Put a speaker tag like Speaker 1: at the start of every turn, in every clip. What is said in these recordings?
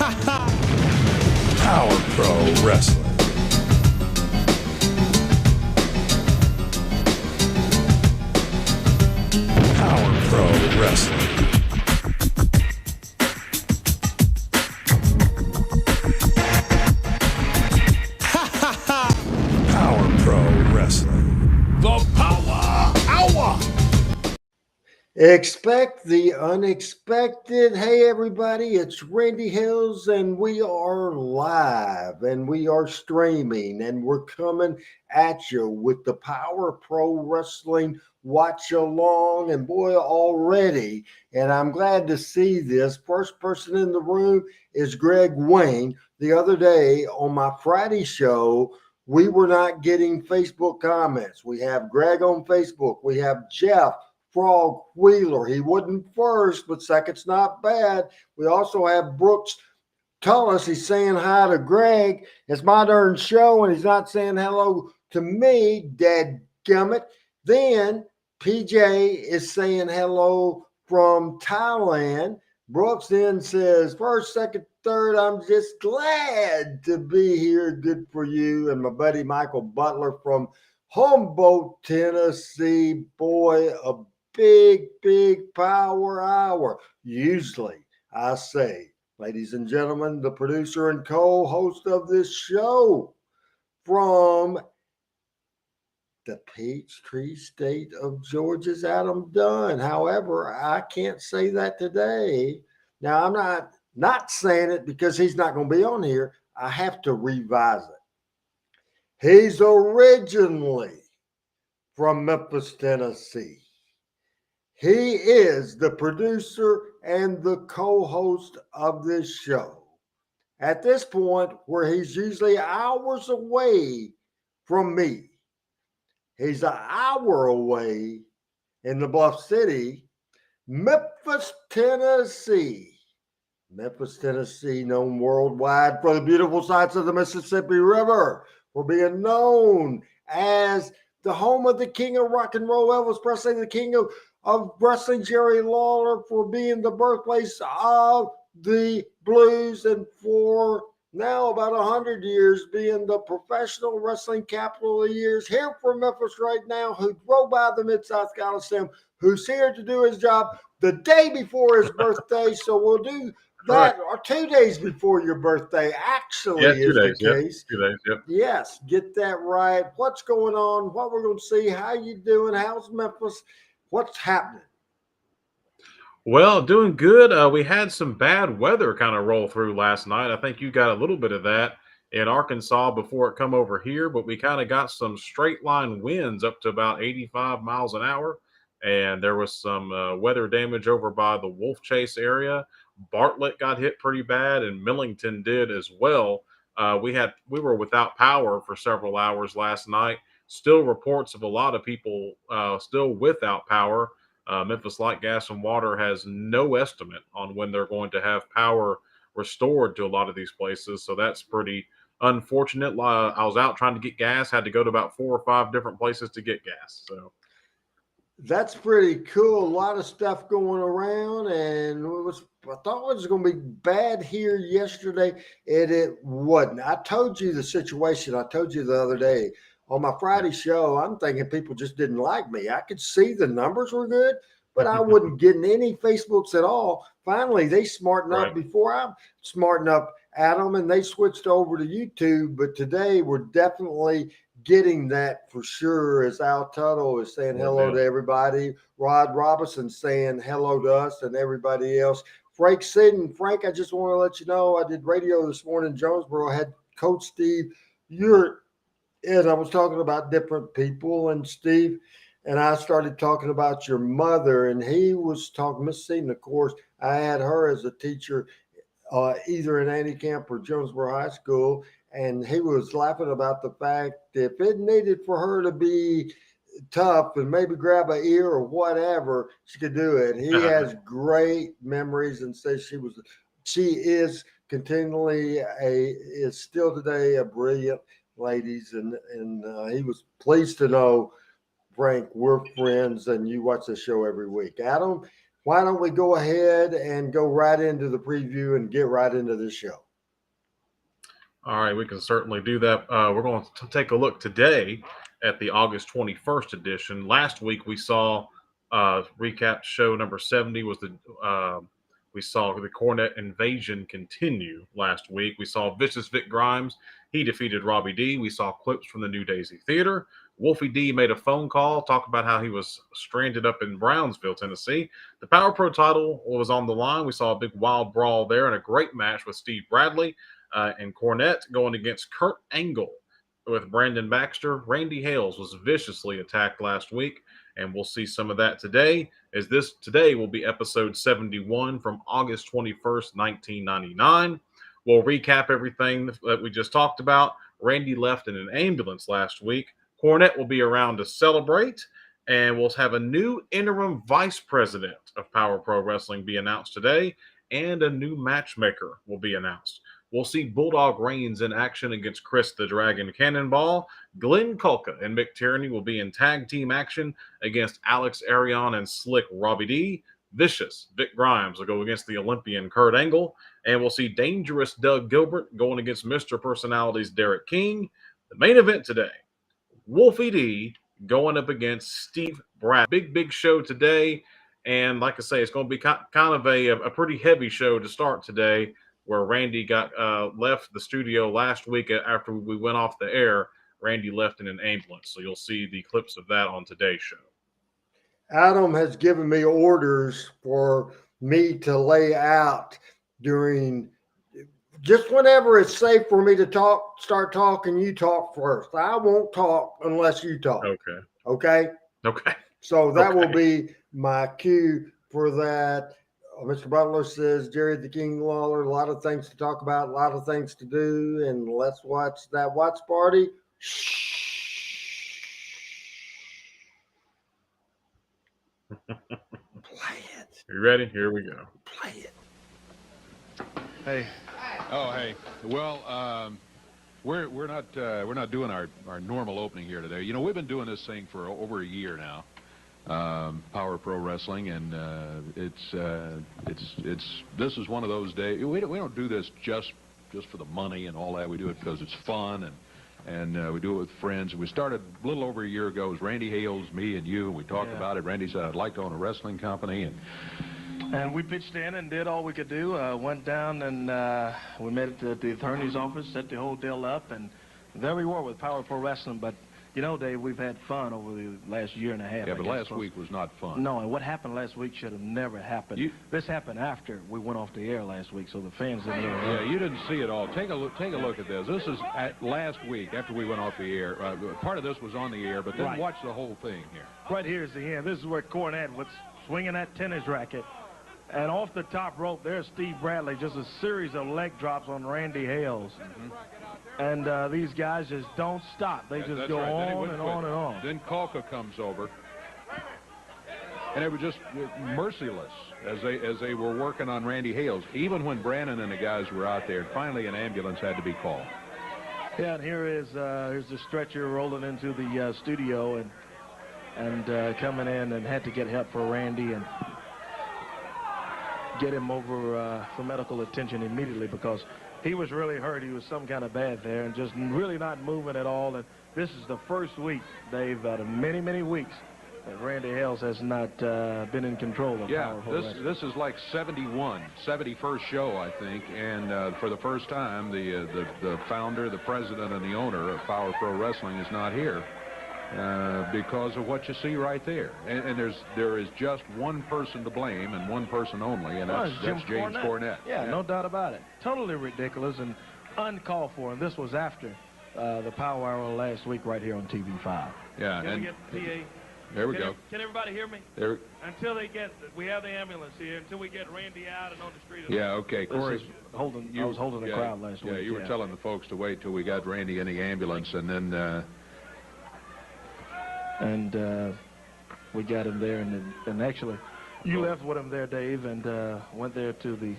Speaker 1: Power Pro Wrestling. Power Pro Wrestling. Power Pro Wrestling.
Speaker 2: The Power Hour.
Speaker 3: Expect the unexpected. Hey, everybody, it's Randy Hales, and we are live and we are streaming, and we're coming at you with the Power Pro Wrestling watch along. And boy, already, and I'm glad to see this. First person in the room is Greg Wayne. The other day on my Friday show, we were not getting Facebook comments. We have Greg on Facebook, we have Jeff Frog Wheeler. He wasn't first, but second's not bad. We also have Brooks Tullis. He's saying hi to Greg. It's my darn show, and he's not saying hello to me, dadgummit. Then PJ is saying hello from Thailand. Brooks then says, first, second, third, I'm just glad to be here. Good for you. And my buddy Michael Butler from Humboldt, Tennessee. Boy, a big power hour. Usually I say, ladies and gentlemen, the producer and co-host of this show from the Peachtree State of Georgia's Adam Dunn. However, I can't say that today. Now, I'm not saying it because he's not going to be on here. I have to revise it. He's originally from Memphis, Tennessee. He is the producer and the co-host of this show. At this point, where he's usually hours away from me, he's an hour away in the Bluff City, Memphis, Tennessee. Memphis, Tennessee, known worldwide for the beautiful sights of the Mississippi River, for being known as the home of the king of rock and roll, Elvis Presley, the king of wrestling, Jerry Lawler, for being the birthplace of the blues, and for now about 100 years being the professional wrestling capital of the years. Here from Memphis right now, who drove by the Mid-South Coliseum, who's here to do his job the day before his birthday. So we'll do that, or 2 days before your birthday, actually, is the case.
Speaker 4: 2 days, yep.
Speaker 3: Yes, get that right. What's going on? What we're going to see? How you doing? How's Memphis? What's happening?
Speaker 4: Well, doing good. We had some bad weather kind of roll through last night. I think you got a little bit of that in Arkansas before it come over here, but we kind of got some straight line winds up to about 85 miles an hour. And there was some weather damage over by the Wolf Chase area. Bartlett got hit pretty bad, and Millington did as well. We were without power for several hours last night. Still reports of a lot of people still without power. Memphis Light, Gas, and Water has no estimate on when they're going to have power restored to a lot of these places. So that's pretty unfortunate. I was out trying to get gas, had to go to about 4 or 5 different places to get gas. So
Speaker 3: that's pretty cool. A lot of stuff going around, and I thought it was going to be bad here yesterday, and it wasn't. I told you the situation. I told you the other day on my Friday show. I'm thinking people just didn't like me. I could see the numbers were good, but I wasn't getting any Facebooks at all. Finally, they smartened up before I smartened up at them, and they switched over to YouTube. But today we're definitely getting that for sure, as Al Tuttle is saying hello to everybody. Rod Robinson saying hello to us and everybody else. Frank Sidden. Frank, I just want to let you know, I did radio this morning in Jonesboro. I had Coach Steve Urick, and I was talking about different people, and Steve and I started talking about your mother, and he was talking, Miss Seaton, of course. I had her as a teacher either in Andy Camp or Jonesboro High School, and he was laughing about the fact that if it needed for her to be tough and maybe grab an ear or whatever, she could do it. He has great memories and says she is continually is still today a brilliant ladies, and he was pleased to know, Frank, we're friends and you watch the show every week. Adam, why don't we go ahead and go right into the preview and get right into the show?
Speaker 4: All right, we can certainly do that. We're going to take a look today at the August 21st edition. Last week we saw recap show number 70 was we saw the Cornette invasion continue last week. We saw Vicious Vic Grimes. He defeated Robbie D. We saw clips from the New Daisy Theater. Wolfie D made a phone call, talk about how he was stranded up in Brownsville, Tennessee. The Power Pro title was on the line. We saw a big wild brawl there and a great match with Steve Bradley and Cornette going against Kurt Angle with Brandon Baxter. Randy Hales was viciously attacked last week, and we'll see some of that today, as this today will be episode 71 from August 21st, 1999. We'll recap everything that we just talked about. Randy left in an ambulance last week. Cornette will be around to celebrate, and we'll have a new interim vice president of Power Pro Wrestling be announced today, and a new matchmaker will be announced. We'll see Bulldog Reigns in action against Chris the Dragon Cannonball. Glenn Kulka and Mick Tierney will be in tag team action against Alex Arion and Slick Robbie D. Vicious Vic Grimes will go against the Olympian Kurt Angle. And we'll see Dangerous Doug Gilbert going against Mr. Personality's Derrick King. The main event today, Wolfie D going up against Steve Brad. Big show today. And like I say, it's going to be kind of a pretty heavy show to start today, where Randy got left the studio last week after we went off the air. Randy left in an ambulance. So you'll see the clips of that on today's show.
Speaker 3: Adam has given me orders for me to lay out during just whenever it's safe for me to start talking, you talk first. I won't talk unless you talk. Okay?
Speaker 4: Okay.
Speaker 3: So that will be my cue for that. Mr. Butler says, Jerry the King Lawler, a lot of things to talk about, a lot of things to do, and let's watch that watch party. Play it.
Speaker 4: You ready? Here we go.
Speaker 3: Play it.
Speaker 5: Hey. Oh, hey. Well, we're not doing our normal opening here today. You know, we've been doing this thing for over a year now. Power Pro Wrestling, and this is one of those days. We don't do this just for the money and all that. We do it because it's fun, and we do it with friends. We started a little over a year ago. It was Randy Hales, me, and you, and we talked about it. Randy said, I'd like to own a wrestling company,
Speaker 6: and we pitched in and did all we could do. Went down and we met at the attorney's office, set the whole deal up, and there we were with Power Pro Wrestling. But you know, Dave, we've had fun over the last year and a half.
Speaker 5: Yeah, but last week was not fun.
Speaker 6: No, and what happened last week should have never happened. This happened after we went off the air last week, so the fans didn't know.
Speaker 5: Yeah, you didn't see it all. Take a look at this. This is last week after we went off the air. Part of this was on the air, but then watch the whole thing here.
Speaker 6: Right here is the end. This is where Cornette was swinging that tennis racket. And off the top rope, there's Steve Bradley, just a series of leg drops on Randy Hales. And these guys just don't stop. They just go on and on and on.
Speaker 5: Then Kulka comes over. And it was just merciless as they were working on Randy Hales. Even when Brandon and the guys were out there, finally an ambulance had to be called.
Speaker 6: Yeah, and here's the stretcher rolling into the studio and coming in, and had to get help for Randy and get him over for medical attention immediately, because he was really hurt. He was some kind of bad there and just really not moving at all. And this is the first week, Dave, out of many, many weeks that Randy Hales has not been in control of Power Pro Wrestling.
Speaker 5: This is like 71st show, I think. And for the first time, the founder, the president, and the owner of Power Pro Wrestling is not here. Because of what you see right there. And there is just one person to blame, and one person only, and that's James Cornette.
Speaker 6: Yeah, no doubt about it. Totally ridiculous and uncalled for, and this was after the Power Hour last week right here on TV5.
Speaker 5: Yeah,
Speaker 6: Can we get the PA?
Speaker 5: There we go.
Speaker 6: Can everybody hear me?
Speaker 5: There.
Speaker 6: Until we have the ambulance here, until we get Randy out and on the street.
Speaker 5: Yeah, okay. Corey,
Speaker 6: I was holding the crowd last week.
Speaker 5: Yeah, you were telling the folks to wait till we got Randy in the ambulance, and then...
Speaker 6: we got him there, and actually, you left with him there, Dave, and went there to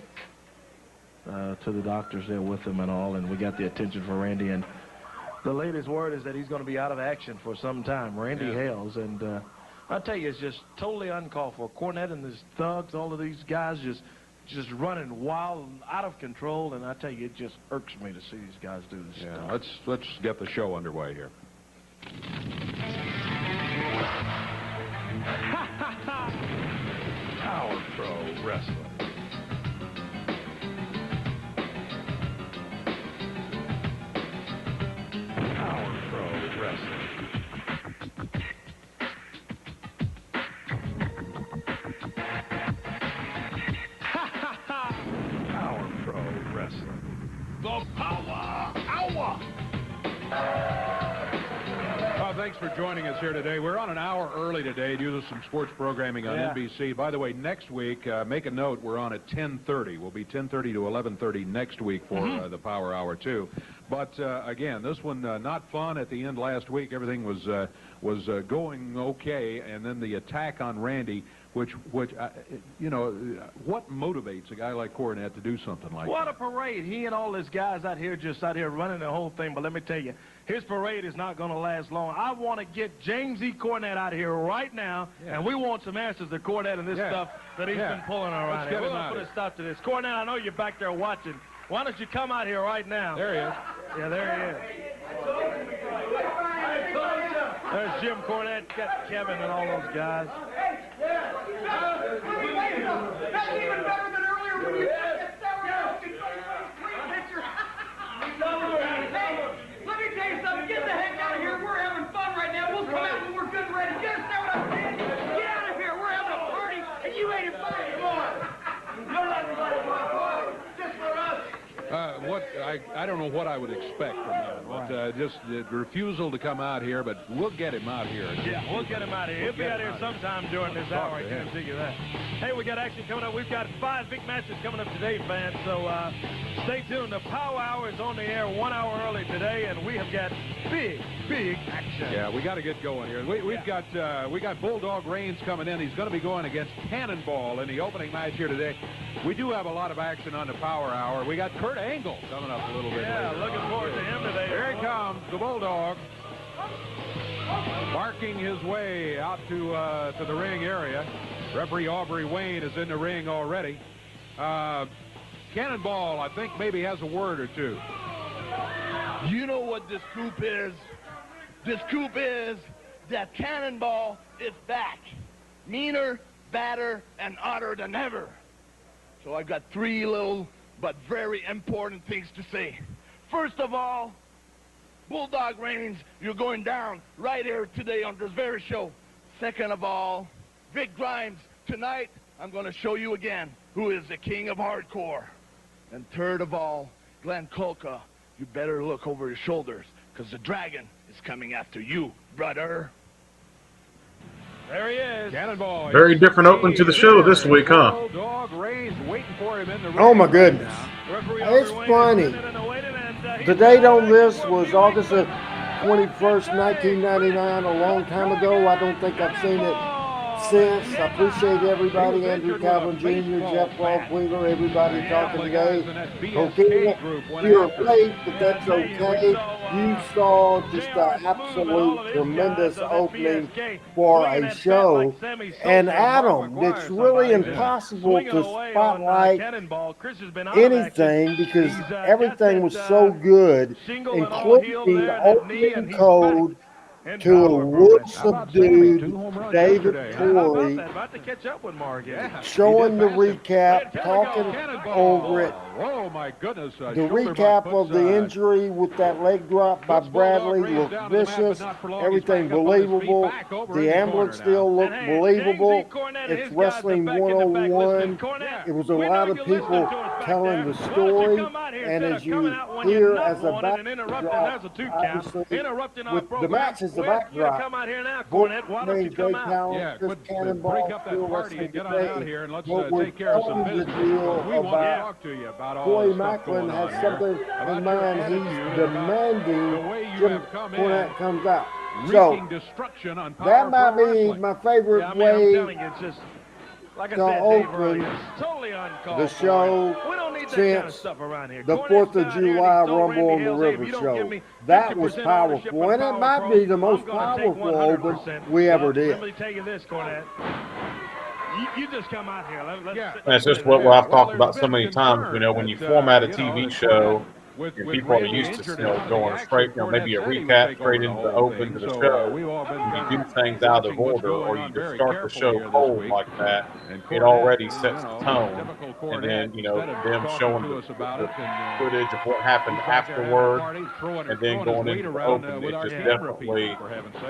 Speaker 6: the doctors there with him and all, and we got the attention for Randy. And the latest word is that he's going to be out of action for some time, Randy Hales, and I tell you, it's just totally uncalled for. Cornette and his thugs, all of these guys just running wild and out of control, and I tell you, it just irks me to see these guys do this stuff.
Speaker 5: Let's get the show underway here.
Speaker 1: Power Pro Wrestling. Power Pro Wrestling. Power Pro Wrestling.
Speaker 2: The Power Hour.
Speaker 5: Thanks for joining us here today. We're on an hour early today due to some sports programming on NBC. By the way, next week, make a note, we're on at 10:30. We'll be 10:30 to 11:30 next week for the Power Hour, too. But, again, this one not fun at the end last week. Everything was going okay, and then the attack on Randy, which you know, what motivates a guy like Cornette to do something like that?
Speaker 6: What a parade. He and all his guys out here just out here running the whole thing. But let me tell you, his parade is not going to last long. I want to get James E. Cornette out of here right now, and we want some answers to Cornette and this stuff that he's been pulling around here. We're going to put a stop to this. Cornette, I know you're back there watching. Why don't you come out here right now?
Speaker 5: There he is.
Speaker 6: Yeah, there he is. There's Jim Cornette, got Kevin and all those guys.
Speaker 2: That's even better than earlier when you said that picture. Let me tell you something. Get the heck out of here. We're having fun right now. We'll come out when we're good and ready. You understand what I'm saying? Get out of here. We're having a party, and you ain't invited anymore. You're not invited anymore. Just for us.
Speaker 5: I don't know what I would expect from him. But, just the refusal to come out here, but we'll get him out here.
Speaker 6: Yeah, we'll get him out of here. He'll be out here sometime during this hour. I can tell you that. Hey, we got action coming up. We've got 5 big matches coming up today, fans. So stay tuned. The Power Hour is on the air 1 hour early today, and we have got big action.
Speaker 5: Yeah, we got to get going here. We got Bulldog Reigns coming in. He's going to be going against Cannonball in the opening match here today. We do have a lot of action on the Power Hour. We got Kurt Angle coming up a little bit later.
Speaker 6: Yeah, looking forward to him today.
Speaker 5: Here he comes, the Bulldog, barking his way out to the ring area. Referee Aubrey Wayne is in the ring already. Cannonball, I think, maybe has a word or two.
Speaker 7: You know what this scoop is? This scoop is that Cannonball is back. Meaner, badder, and odder than ever. So I've got 3 little but very important things to say. First of all, Bulldog Reigns, you're going down right here today on this very show. Second of all, Vic Grimes, tonight I'm going to show you again who is the king of hardcore. And third of all, Glenn Kulka, you better look over your shoulders because the dragon is coming after you, brother.
Speaker 6: There he is.
Speaker 5: Cannonball.
Speaker 4: Very different opening to the show this week, huh?
Speaker 5: Bulldog Reigns waiting for him in the ring.
Speaker 3: Oh my goodness.
Speaker 6: Referee
Speaker 3: It's
Speaker 6: Aubrey Wayne
Speaker 3: funny.
Speaker 6: is sitting and waiting, and,
Speaker 3: The date on this was August of 21st, 1999, a long time ago. I don't think I've seen it since. I appreciate everybody, Andrew Calvin Jr., Jeff Wheeler, everybody talking today. Okay, you're late, but that's okay. You saw just an absolute tremendous opening for a show. And Adam, it's really impossible to spotlight anything because everything was so good, including the opening code to a wood-subdued David Corey, showing the recap, talking over it.
Speaker 5: Oh, my goodness.
Speaker 3: The recap of the injury with that leg drop by Bradley looked vicious. Everything believable. The ambulance still looked believable. It's Wrestling 101. It was a lot of people telling the story. And as you hear as a backdrop, obviously, with the match as the backdrop, Bulldog, Jay Talent, Chris Cannonball,
Speaker 5: break up that
Speaker 3: Still
Speaker 5: party and
Speaker 3: Wrestling
Speaker 5: get on out
Speaker 3: Today.
Speaker 5: here and let's
Speaker 3: But we're
Speaker 5: take care of some
Speaker 3: telling the
Speaker 5: business.
Speaker 3: deal
Speaker 5: We want to
Speaker 3: about
Speaker 5: talk to you about all
Speaker 3: Corey
Speaker 5: the stuff
Speaker 3: Macklin
Speaker 5: going on
Speaker 3: has
Speaker 5: here.
Speaker 3: something
Speaker 5: About
Speaker 3: in
Speaker 5: your
Speaker 3: mind.
Speaker 5: attitude
Speaker 3: He's
Speaker 5: and
Speaker 3: demanding
Speaker 5: the way you
Speaker 3: Jim
Speaker 5: have come in,
Speaker 3: Cornette comes out.
Speaker 5: wreaking
Speaker 3: So
Speaker 5: destruction on Power
Speaker 3: that might
Speaker 5: Pro
Speaker 3: be
Speaker 5: Wrestling.
Speaker 3: my favorite
Speaker 6: I'm
Speaker 3: way
Speaker 6: telling you, it's just, like I
Speaker 3: to
Speaker 6: said, Dave,
Speaker 3: open
Speaker 6: earlier, it's totally uncalled
Speaker 3: the
Speaker 6: for.
Speaker 3: show
Speaker 6: We don't need
Speaker 3: since the 4th of July Rumble on the River show. That was powerful, and it might be the most powerful open we ever did.
Speaker 6: Let me tell you this, Cornette. You just come out here.
Speaker 4: That's just what I've talked about so many times. You know, when you format a TV show, and people are used to going straight, maybe a recap straight into the open to the show. When you do things out of order, or you just start the show cold like that, it already sets the tone. And then, them showing the footage of what happened afterward, and then going into the open, it just definitely,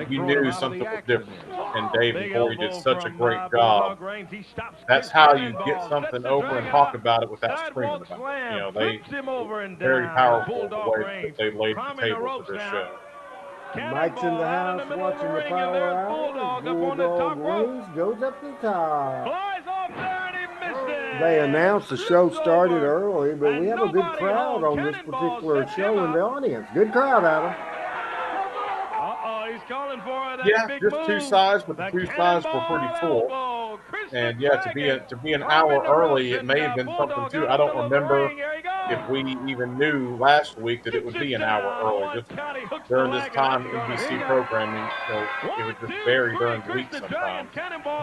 Speaker 4: you knew something was different. And Dave and Corey did such a great job. That's how you get something over and talk about it without screaming about it. They very powerful in the way that they laid the table for this show.
Speaker 3: Mike's in the house watching the Power Hour. Bulldog wings, goes up the top. They announced the show started early, but we have a good crowd on this particular show in the audience. Good crowd, Adam.
Speaker 6: He's calling for that big
Speaker 4: just
Speaker 6: move.
Speaker 4: 2 sides, but the 2 sides were pretty full. And to be an hour early, it may have been something too. I don't remember if we even knew last week that it would be an hour early. Just during this time, NBC programming, it would just vary during the week sometimes.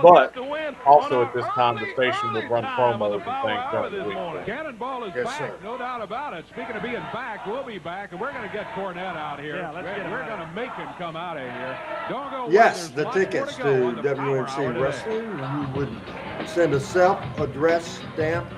Speaker 4: But also at this time, the station would run promos and things during the week.
Speaker 5: Cannonball is back, no doubt about it. Speaking of being back, we'll be back, and we're going to get Cornette out here. We're going to make him come out of here. Don't go.
Speaker 3: Yes, the tickets to WMC Wrestling, you would send a self-addressed stamp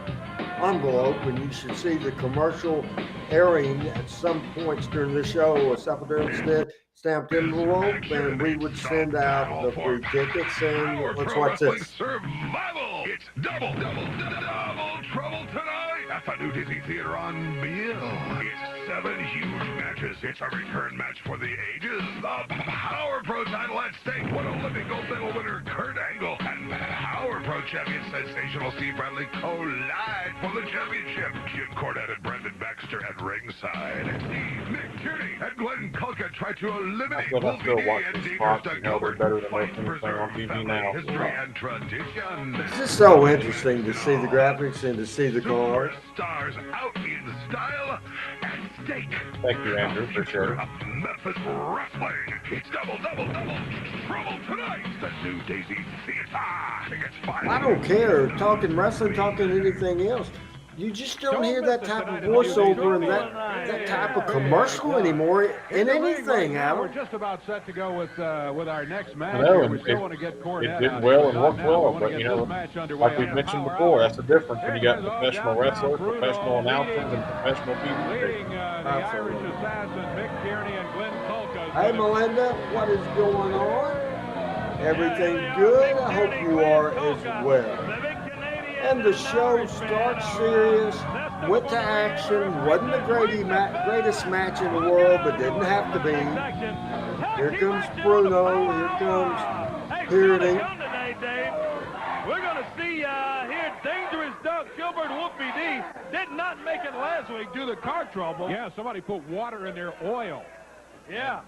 Speaker 3: envelope, and you should see the commercial airing at some points during the show, a self-addressed stamped envelope, and we would send out the free tickets. And let's watch this.
Speaker 8: Survival! It's double trouble tonight at the New Disney Theater on Beale. It's 7 huge matches. It's a return match for the ages. The Power Pro title at stake. What Olympic gold medal winner Kurt Angle and Power Pro champion Sensational Steve Bradley collide for the championship. Jim Cornette and Brendan Baxter at ringside. Nick Tierney and Glenn Kulka try to eliminate Wolfie and Dangerous to Gilbert, fighting for family history and tradition.
Speaker 3: It's just so interesting to see the graphics and to see the cars.
Speaker 8: Stars out in style and stake.
Speaker 4: Thank you, Andrew. Appreciate it.
Speaker 8: Memphis Wrestling. It's double trouble tonight. The New Daisy Theater. Tickets $5.
Speaker 3: I don't care. Talking wrestling, talking anything else. You just don't hear that type of voiceover and that type of commercial anymore in anything, Adam.
Speaker 5: We're just about set to go with our next match. We still want to get Cornette.
Speaker 4: It did well and worked well, but like we've mentioned before, that's the difference when you got professional wrestlers, professional announcers, and professional people.
Speaker 5: Leading the Irish assassin, Mick Tierney and Glenn Kulka.
Speaker 3: Hey, Melinda, what is going on? Everything good? I hope you are as well. And the show starts serious, went to action, wasn't the greatest match in the world, but didn't have to be. Here comes Bruno, here comes Tierney.
Speaker 6: We're going to see here Dangerous Doug, Gilbert, Wolfie D. Did not make it last week due to car trouble.
Speaker 5: Yeah, somebody put water in their oil.
Speaker 6: Yeah.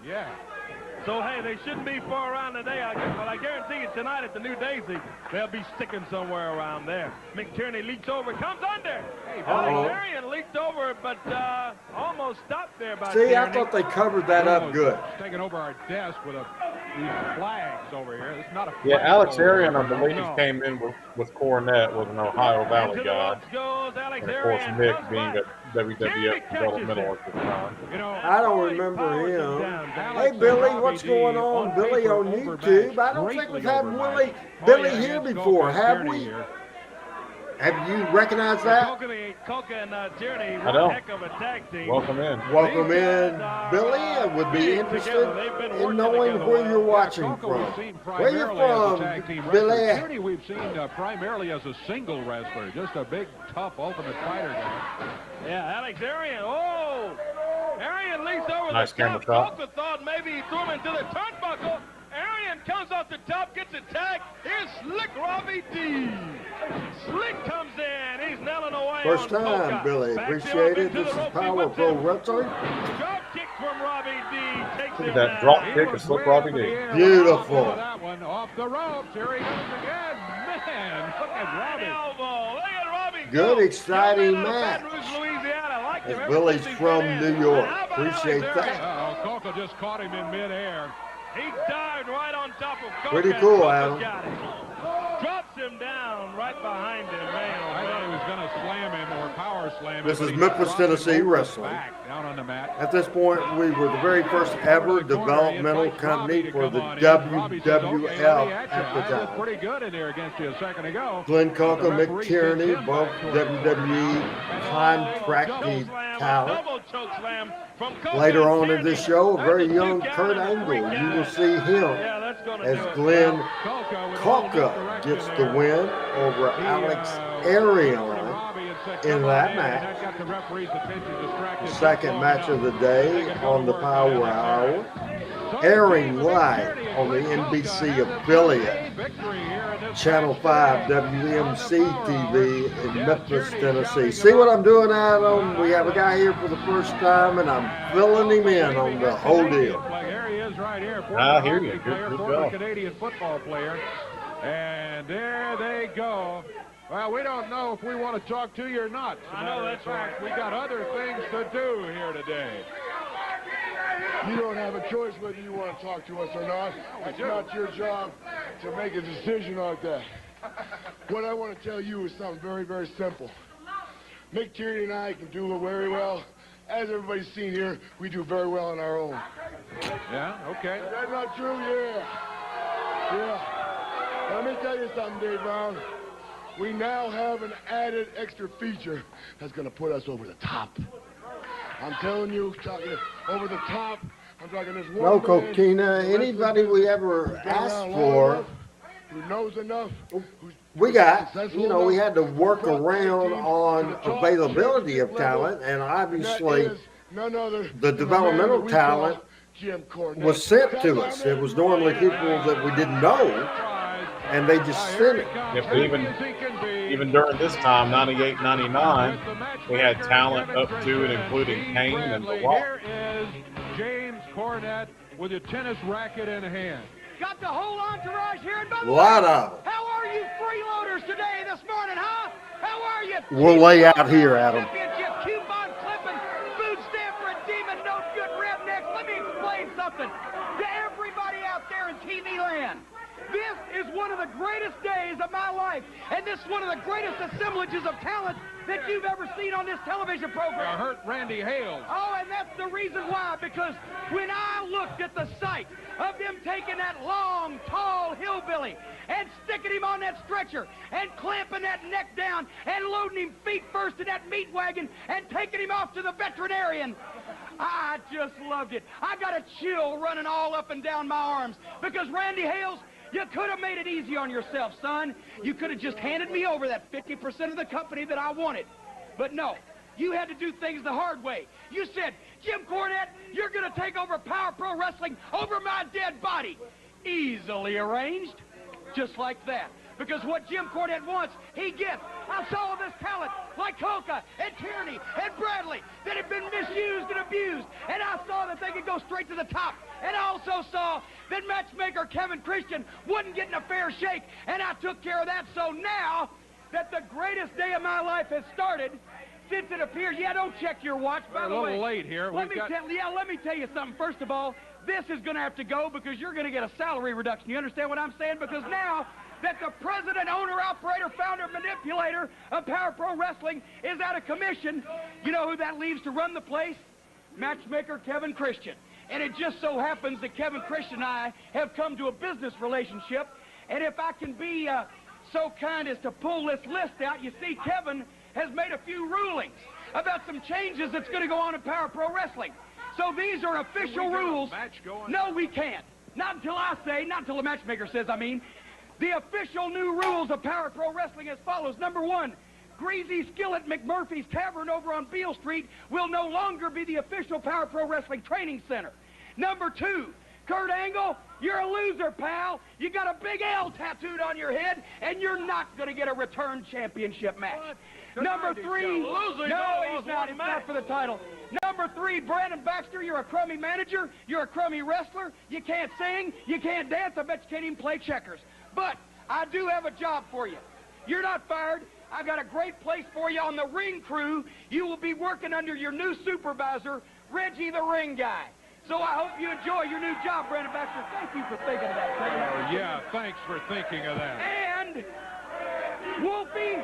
Speaker 6: So, hey, they shouldn't be far around today, but I guarantee you tonight at the New Daisy, they'll be sticking somewhere around there. Mick Tierney leaks over, comes under. Arian leaked over, but almost stopped there by
Speaker 3: See,
Speaker 6: Tierney.
Speaker 3: I thought they covered that up good.
Speaker 5: Taking over our desk with these flags over here. It's not a
Speaker 4: Yeah, Alex Arian, I believe, came in with Cornette, was an Ohio Valley guy. And, of course, Mick being a WWF developmental at the time.
Speaker 3: I don't remember him. Hey, Billy, what's going on? Billy on YouTube. I don't think we've had Billy here before, have we? Have you recognized that?
Speaker 6: Kulka and Tierney,
Speaker 4: I don't.
Speaker 6: heck of a tag team.
Speaker 4: Welcome in.
Speaker 3: Welcome in, Billy. I would be interested in knowing where you're watching from. Where you from, Billy?
Speaker 5: Tierney we've seen primarily as a single wrestler, just a big, tough, ultimate fighter guy.
Speaker 6: Yeah, Alex Arian. Oh! Arian leaps over
Speaker 4: Nice
Speaker 6: the
Speaker 4: camera
Speaker 6: top.
Speaker 4: shot.
Speaker 6: Kulka thought maybe he threw him into the turnbuckle. Arian comes off the top, gets a tag. Here's Slick Robbie D. Slick comes in. He's nailing away
Speaker 3: First
Speaker 6: on
Speaker 3: time,
Speaker 6: Kulka.
Speaker 3: Billy.
Speaker 6: Backs him
Speaker 3: Appreciate
Speaker 6: up
Speaker 3: it.
Speaker 6: into
Speaker 3: This
Speaker 6: the
Speaker 3: is
Speaker 6: rope. He
Speaker 3: Power
Speaker 6: whips
Speaker 3: Pro
Speaker 6: him.
Speaker 3: Wrestling.
Speaker 6: Drop kick from Robbie D. Takes
Speaker 4: Look
Speaker 6: him
Speaker 4: at that
Speaker 6: down.
Speaker 4: drop kick and Slick Robbie D.
Speaker 3: Beautiful.
Speaker 5: That one off the ropes. Here he goes again. Man, look at Robbie.
Speaker 6: Elbow. Look at Robbie
Speaker 3: Good, exciting
Speaker 6: Young man out
Speaker 3: match.
Speaker 6: of Baton Rouge, Louisiana. Like him
Speaker 3: As
Speaker 6: ever
Speaker 3: Billy's
Speaker 6: since he's
Speaker 3: from
Speaker 6: been in.
Speaker 3: New York.
Speaker 6: And how about
Speaker 3: Appreciate
Speaker 6: Alex
Speaker 3: that.
Speaker 5: Kulka just caught him in midair.
Speaker 6: He dived right on top of Kulka.
Speaker 3: Pretty cool,
Speaker 6: Kulka's
Speaker 3: Adam.
Speaker 6: got him. Drops him down right behind him, man.
Speaker 5: I thought he was going to slam him or power slam him.
Speaker 3: This
Speaker 5: but
Speaker 3: is
Speaker 5: he
Speaker 3: Memphis,
Speaker 5: dropped him
Speaker 3: Tennessee
Speaker 5: over his
Speaker 3: wrestling.
Speaker 5: back, down on the mat.
Speaker 3: At this point, we were the very first ever developmental company for the WWF at the
Speaker 5: I looked
Speaker 3: time.
Speaker 5: pretty good in there against you a second ago.
Speaker 3: Glenn Kulka,
Speaker 5: The
Speaker 3: Mick
Speaker 5: referee
Speaker 3: Tierney,
Speaker 5: sent him
Speaker 3: both
Speaker 5: back toward
Speaker 3: WWE contracted talent.
Speaker 6: Double choke slam from Kulka
Speaker 3: Later
Speaker 6: and
Speaker 3: on in
Speaker 6: Tierney.
Speaker 3: this show, a
Speaker 6: That's
Speaker 3: very
Speaker 6: a
Speaker 3: young
Speaker 6: 2 count
Speaker 3: Kurt
Speaker 6: and a 3
Speaker 3: Angle. You
Speaker 6: count.
Speaker 3: will see him
Speaker 6: Yeah, that's gonna
Speaker 3: as
Speaker 6: do it.
Speaker 3: Glenn
Speaker 5: Kulka with a little
Speaker 3: Kulka
Speaker 5: misdirection
Speaker 3: gets the
Speaker 5: there.
Speaker 3: win over
Speaker 5: He,
Speaker 3: Alex
Speaker 5: Robbie
Speaker 3: Arion
Speaker 5: had said,
Speaker 3: in
Speaker 5: "Come
Speaker 3: that
Speaker 5: on
Speaker 3: match.
Speaker 5: and that got the referee's attention distracted.
Speaker 3: Second match of the day on the Power Hour, airing live on the NBC affiliate, Channel 5 WMC TV in Memphis, Tennessee. See what I'm doing, Adam? We have a guy here for the first time, and I'm filling him in on the whole deal.
Speaker 5: Here he is right here.
Speaker 4: I hear you.
Speaker 5: Player,
Speaker 4: Good
Speaker 5: former
Speaker 4: job.
Speaker 5: Canadian football player. And there they go. Well, we don't know if we want to talk to you or not.
Speaker 6: I know, that's right.
Speaker 5: We got other things to do here today.
Speaker 9: You don't have a choice whether you want to talk to us or not. It's not your job to make a decision like that. What I want to tell you is something very, very simple. Mick Tierney and I can do very well. As everybody's seen here, we do very well on our own.
Speaker 5: Yeah, okay.
Speaker 9: Is that not true? Yeah. Yeah. Let me tell you something, Dave Brown. We now have an added extra feature that's going to put us over the top. I'm telling you, talking over the top. I'm talking this one
Speaker 3: No,
Speaker 9: man,
Speaker 3: Coquina,
Speaker 9: the rest
Speaker 3: anybody
Speaker 9: of
Speaker 3: we
Speaker 9: this
Speaker 3: ever
Speaker 9: who's been
Speaker 3: asked
Speaker 9: around long
Speaker 3: for,
Speaker 9: enough, who knows enough, who's
Speaker 3: we got,
Speaker 9: successful
Speaker 3: you know, we
Speaker 9: enough,
Speaker 3: had to work
Speaker 9: brought
Speaker 3: around
Speaker 9: teams
Speaker 3: on
Speaker 9: to the top
Speaker 3: availability of
Speaker 9: championship level,
Speaker 3: talent, and
Speaker 9: and that
Speaker 3: obviously
Speaker 9: is none other
Speaker 3: the
Speaker 9: than man
Speaker 3: developmental
Speaker 9: that we call
Speaker 3: talent
Speaker 9: Jim Cornette.
Speaker 3: was sent
Speaker 9: That's
Speaker 3: to
Speaker 9: our
Speaker 3: us.
Speaker 9: man.
Speaker 3: It was normally people that we didn't know, and they just sent it.
Speaker 4: Yeah, but even during this time, 98, 99, we had talent up to and including Kane and The Rock.
Speaker 5: Here is James Cornette with a tennis racket in hand.
Speaker 2: Got the whole entourage here. And by the
Speaker 3: A lot
Speaker 2: way,
Speaker 3: of them.
Speaker 2: how are you freeloaders today, this morning, huh? How are you?
Speaker 3: We'll lay out here, Adam.
Speaker 2: Championship, coupon clipping, food stamp redeeming, no good rednecks. Let me explain something to everybody out there in TV land. This is one of the greatest days of my life, and this is one of the greatest assemblages of talent that you've ever seen on this television program.
Speaker 5: I hurt Randy Hales.
Speaker 2: Oh, and that's the reason why, because when I looked at the sight of them taking that long, tall hillbilly and sticking him on that stretcher and clamping that neck down and loading him feet first in that meat wagon and taking him off to the veterinarian, I just loved it. I got a chill running all up and down my arms because Randy Hales, you could have made it easy on yourself, son. You could have just handed me over that 50% of the company that I wanted. But no, you had to do things the hard way. You said, Jim Cornette, you're going to take over Power Pro Wrestling over my dead body. Easily arranged, just like that. Because what Jim Cornette wants, he gets. I saw this talent like Kulka and Tierney and Bradley that had been misused and abused. And I saw that they could go straight to the top. And I also saw that matchmaker Kevin Christian wasn't getting a fair shake. And I took care of that. So now that the greatest day of my life has started, since it appears, yeah, don't check your watch. By the way,
Speaker 5: a little late here.
Speaker 2: Let me tell you something. First of all, this is going to have to go because you're going to get a salary reduction. You understand what I'm saying? Because now that the president, owner, operator, founder, manipulator of Power Pro Wrestling is out of commission, you know who that leaves to run the place? Matchmaker Kevin Christian. And it just so happens that Kevin Christian and I have come to a business relationship. And if I can be so kind as to pull this list out, you see, Kevin has made a few rulings about some changes that's going to go on in Power Pro Wrestling. So these are official rules. No, we can't. Not until I say, not until the matchmaker says, I mean. The official new rules of Power Pro Wrestling as follows. Number one, Greasy Skillet McMurphy's Tavern over on Beale Street will no longer be the official Power Pro Wrestling training center. Number two, Kurt Angle, you're a loser, pal. You got a big L tattooed on your head, and you're not going to get a return championship match. Number three, no, he's not. It's not for the title. Number three, Brandon Baxter, you're a crummy manager. You're a crummy wrestler. You can't sing. You can't dance. I bet you can't even play checkers. But I do have a job for you. You're not fired. I've got a great place for you on the ring crew. You will be working under your new supervisor, Reggie the Ring Guy. So I hope you enjoy your new job, Brandon Baxter. Thank you for thinking of that.
Speaker 5: Yeah, thanks for thinking of that.
Speaker 2: And Wolfie,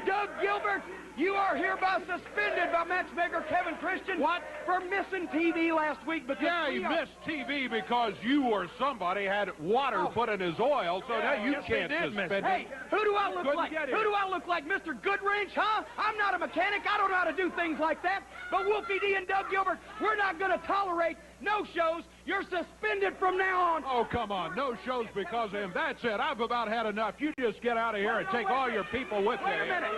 Speaker 2: Doug Gilbert, you are hereby suspended by matchmaker Kevin Christian.
Speaker 5: What?
Speaker 2: For missing TV last week. Because
Speaker 5: Yeah, he missed TV because you or somebody had water put in his oil, so now you can't suspend him.
Speaker 2: Hey, who do I look
Speaker 5: Couldn't
Speaker 2: like?
Speaker 5: get
Speaker 2: Who
Speaker 5: it.
Speaker 2: do I look like, Mr. Goodrange, huh? I'm not a mechanic. I don't know how to do things like that. But Wolfie D and Doug Gilbert, we're not going to tolerate no shows. You're suspended from now on.
Speaker 5: Oh, come on. No shows because of him. That's it. I've about had enough. You just get out of here and take all your people with
Speaker 2: Wait
Speaker 5: you.
Speaker 2: a minute.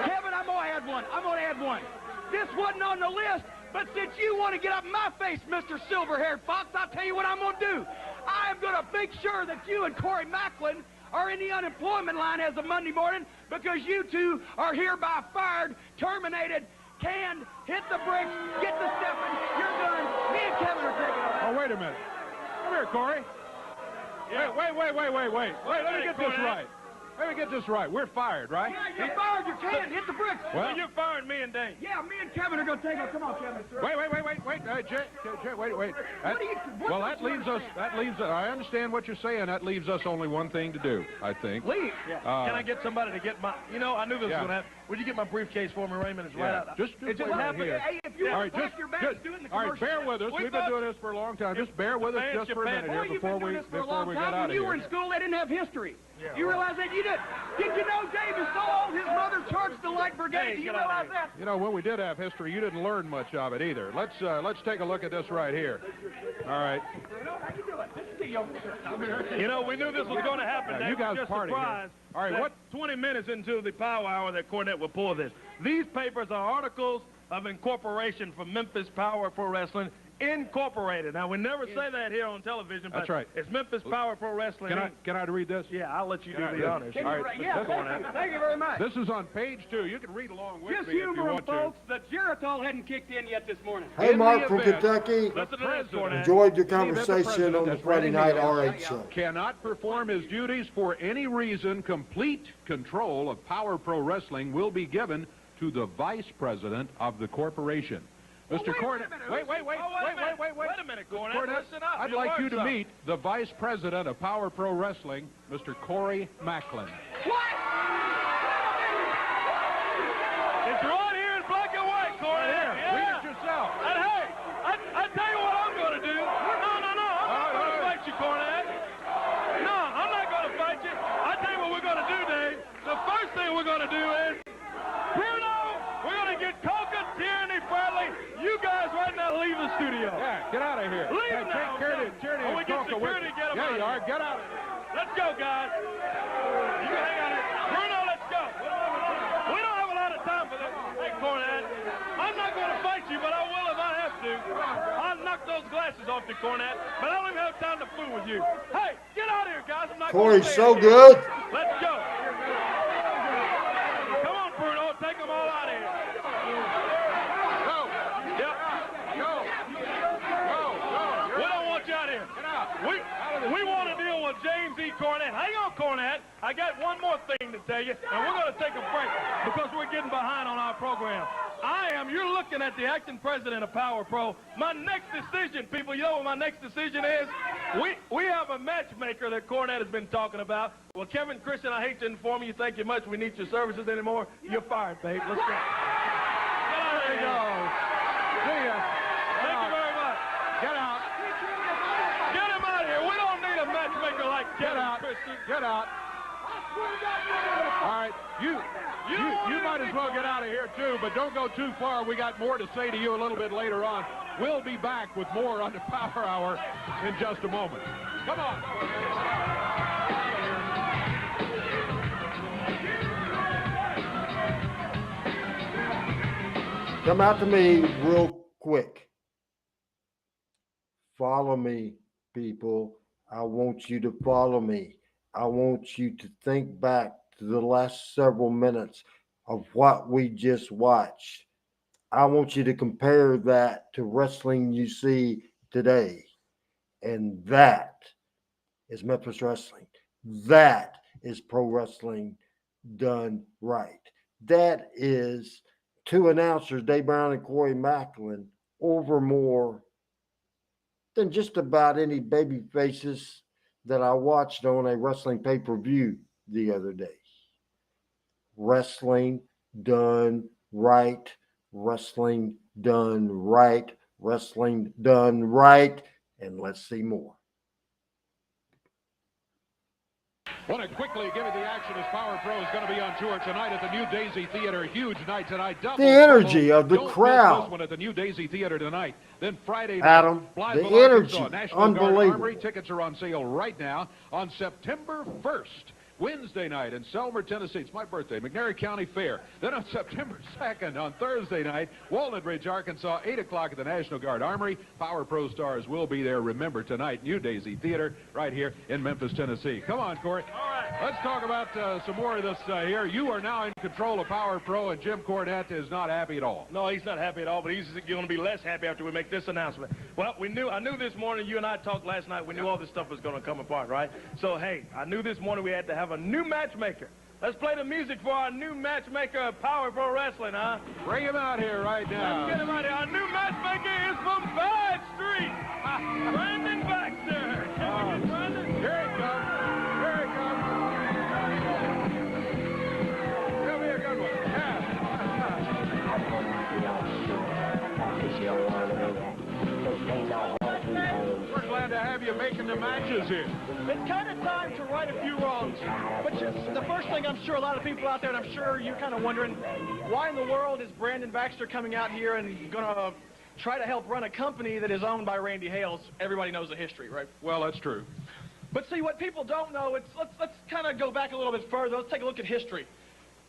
Speaker 2: Kevin, I'm going to add one. I'm going to add one. This wasn't on the list, but since you want to get up in my face, Mr. Silver-Haired Fox, I'll tell you what I'm going to do. I'm going to make sure that you and Corey Macklin are in the unemployment line as of Monday morning because you two are hereby fired, terminated, canned, hit the bricks, get the stepping, you're done. Me and Kevin are taking over.
Speaker 5: Oh, wait a minute. Come here, Corey.
Speaker 2: Yeah.
Speaker 5: Wait, let me get this right. Let me get this right. We're fired, right?
Speaker 2: Yeah, you're fired, you're canned, hit the bricks.
Speaker 5: Well,
Speaker 2: you're firing me and Dane. Yeah, me and Kevin are going to take over. Come on, Kevin.
Speaker 5: Wait. Jay, wait. That leaves us, I understand what you're saying. That leaves us only one thing to do, I think.
Speaker 6: Leave? Yeah. Can I get somebody to get my, I knew this was going to happen. Would you get my briefcase for me, Raymond? It's right out.
Speaker 5: Just
Speaker 6: it just
Speaker 5: wait
Speaker 6: happened.
Speaker 5: here.
Speaker 2: Hey, if you
Speaker 5: All
Speaker 2: want
Speaker 5: right,
Speaker 2: to pack your bags, do it in the
Speaker 5: all right,
Speaker 2: commercial.
Speaker 5: bear with us. We've been doing this for a long time. Just bear with us just for a minute here before we get out of
Speaker 2: When you were
Speaker 5: here.
Speaker 2: in school, they didn't have history. You realize that? You did. Did you know Dave is so old his mother charged the Light Brigade? Do you realize that?
Speaker 5: You know, when we did have history, you didn't learn much of it either. Let's take a look at this right here. All right.
Speaker 2: How you doing? This is the
Speaker 6: We knew this was going to happen.
Speaker 5: You guys
Speaker 6: just
Speaker 5: party
Speaker 6: surprised.
Speaker 5: here. All right, what?
Speaker 6: 20 minutes into the power hour that Cornette will pull this. These papers are articles of incorporation for Memphis Power Pro Wrestling Incorporated. Now, we never say that here on television, but
Speaker 5: That's right.
Speaker 6: it's Memphis Power Pro Wrestling.
Speaker 5: Can I read this?
Speaker 6: Yeah, I'll let you do the honors.
Speaker 5: All right.
Speaker 2: Thank you very much.
Speaker 5: This is on page 2. You can read along with
Speaker 2: Just
Speaker 5: me if you
Speaker 2: humor them,
Speaker 5: want to.
Speaker 2: folks. The Geritol hadn't kicked in yet this morning.
Speaker 3: Hey,
Speaker 5: In
Speaker 3: Mark
Speaker 5: the
Speaker 3: from
Speaker 5: event-
Speaker 3: Kentucky.
Speaker 6: Listen to this, Cornette.
Speaker 3: Enjoyed your
Speaker 5: the
Speaker 3: conversation
Speaker 5: president,
Speaker 3: on the
Speaker 5: that's
Speaker 3: Friday
Speaker 5: Randy
Speaker 3: night
Speaker 5: Hales,
Speaker 3: RH show.
Speaker 5: Cannot perform his duties for any reason, complete control of Power Pro Wrestling will be given to the vice president of the corporation. Mr. Cornette, wait
Speaker 6: Wait a minute, Cornette.
Speaker 5: Cornette,
Speaker 6: Listen up.
Speaker 5: I'd
Speaker 6: You
Speaker 5: like you
Speaker 6: learned
Speaker 5: to
Speaker 6: something.
Speaker 5: meet the vice president of Power Pro Wrestling, Mr. Corey Macklin.
Speaker 2: What?
Speaker 6: It's right here in black and white, Cornette.
Speaker 5: Read it yourself.
Speaker 6: And hey, I tell you what I'm going to do. No, I'm not going to fight you, Cornette. No, I'm not going to fight you. I tell you what we're going to do, Dave. The first thing we're going to do is, Bruno, we're going to get Kulka, Tierney, Bradley. You guys right now leave the studio.
Speaker 5: Yeah, get out of here.
Speaker 6: Leave now.
Speaker 5: Take care of Tierney
Speaker 6: Oh, we
Speaker 5: and
Speaker 6: get
Speaker 5: Kulka with
Speaker 6: security,
Speaker 5: you.
Speaker 6: get 'em
Speaker 5: Yeah,
Speaker 6: out
Speaker 5: you
Speaker 6: of
Speaker 5: are.
Speaker 6: here.
Speaker 5: Get out of here.
Speaker 6: Let's go, guys. You can hang on it. Bruno, let's go. We don't have a lot of time for this. Hey, Cornette, I'm not going to fight you, but I will if I have to. I'll knock those glasses off you, Cornette, but I don't even have time to fool with you. Hey, get out of here, guys. I'm not
Speaker 3: Corey's
Speaker 6: gonna stay
Speaker 3: so
Speaker 6: here.
Speaker 3: good.
Speaker 6: Let's go. Come on, Bruno. Take them all out of here.
Speaker 5: Go.
Speaker 6: Yep.
Speaker 5: Go.
Speaker 6: We don't want you out of here.
Speaker 5: Get out.
Speaker 6: We want to deal with James E. Cornette. Hang on, Cornette. I got one more thing to tell you, and we're going to take a break because we're getting behind on our program. You're looking at the acting president of Power Pro. My next decision, people, you know what my next decision is? We have a matchmaker that Cornette has been talking about. Well, Kevin Christian, I hate to inform you, thank you much. We need your services anymore. You're fired, babe. Let's go.
Speaker 5: There you go. See ya.
Speaker 6: Thank you very much.
Speaker 5: Get out.
Speaker 6: Get him out of here. We don't need a matchmaker like
Speaker 5: Get
Speaker 6: Kevin
Speaker 5: out.
Speaker 6: Christian.
Speaker 5: Get out. All right, you might as well get out of here too, but don't go too far. We got more to say to you a little bit later on. We'll be back with more on the Power Hour in just a moment. Come on.
Speaker 3: Come out to me real quick. Follow me, people. I want you to follow me. I want you to think back to the last several minutes of what we just watched. I want you to compare that to wrestling you see today. And that is Memphis Wrestling. That is pro wrestling done right. That is two announcers, Dave Brown and Corey Macklin, over more than just about any baby faces that I watched on a wrestling pay-per-view the other day. Wrestling done right. Wrestling done right. Wrestling done right. And let's see more.
Speaker 5: Want to quickly give you the action as Power Pro is going to be on tour tonight at the New Daisy Theater. Huge night tonight. Double
Speaker 3: the energy
Speaker 5: trouble.
Speaker 3: of the
Speaker 5: Don't
Speaker 3: crowd.
Speaker 5: Miss this one at the New Daisy Theater tonight. Then Friday night,
Speaker 3: Adam, the
Speaker 5: Blytheville,
Speaker 3: energy,
Speaker 5: Arkansas, National Guard
Speaker 3: unbelievable.
Speaker 5: Armory. Tickets are on sale right now on September 1st. Wednesday night in Selmer, Tennessee. It's my birthday, McNairy County Fair. Then on September 2nd, on Thursday night, Walnut Ridge, Arkansas, 8 o'clock at the National Guard Armory. Power Pro stars will be there. Remember, tonight, New Daisy Theater right here in Memphis, Tennessee. Come on, Corey.
Speaker 6: All right.
Speaker 5: Let's talk about some more of this here. You are now in control of Power Pro, and Jim Cornette is not happy at all.
Speaker 6: No, he's not happy at all, but he's going to be less happy after we make this announcement. Well, I knew this morning, you and I talked last night, we knew all this stuff was going to come apart, right? So, hey, I knew this morning we had to have a new matchmaker. Let's play the music for our new matchmaker of Power Pro Wrestling, huh?
Speaker 5: Bring him out here right now.
Speaker 6: Let's get him out here. Our new matchmaker is from Bad Street, Brandon Baxter. Brandon.
Speaker 5: Here he comes. Here he comes. Give me a good one. We're glad to have you making the matches here.
Speaker 10: It's kind of time to right a few wrongs. But the first thing I'm sure a lot of people out there, and I'm sure you're kind of wondering, why in the world is Brandon Baxter coming out here and going to try to help run a company that is owned by Randy Hales? Everybody knows the history, right?
Speaker 5: Well, that's true.
Speaker 10: But see, what people don't know, let's kind of go back a little bit further. Let's take a look at history.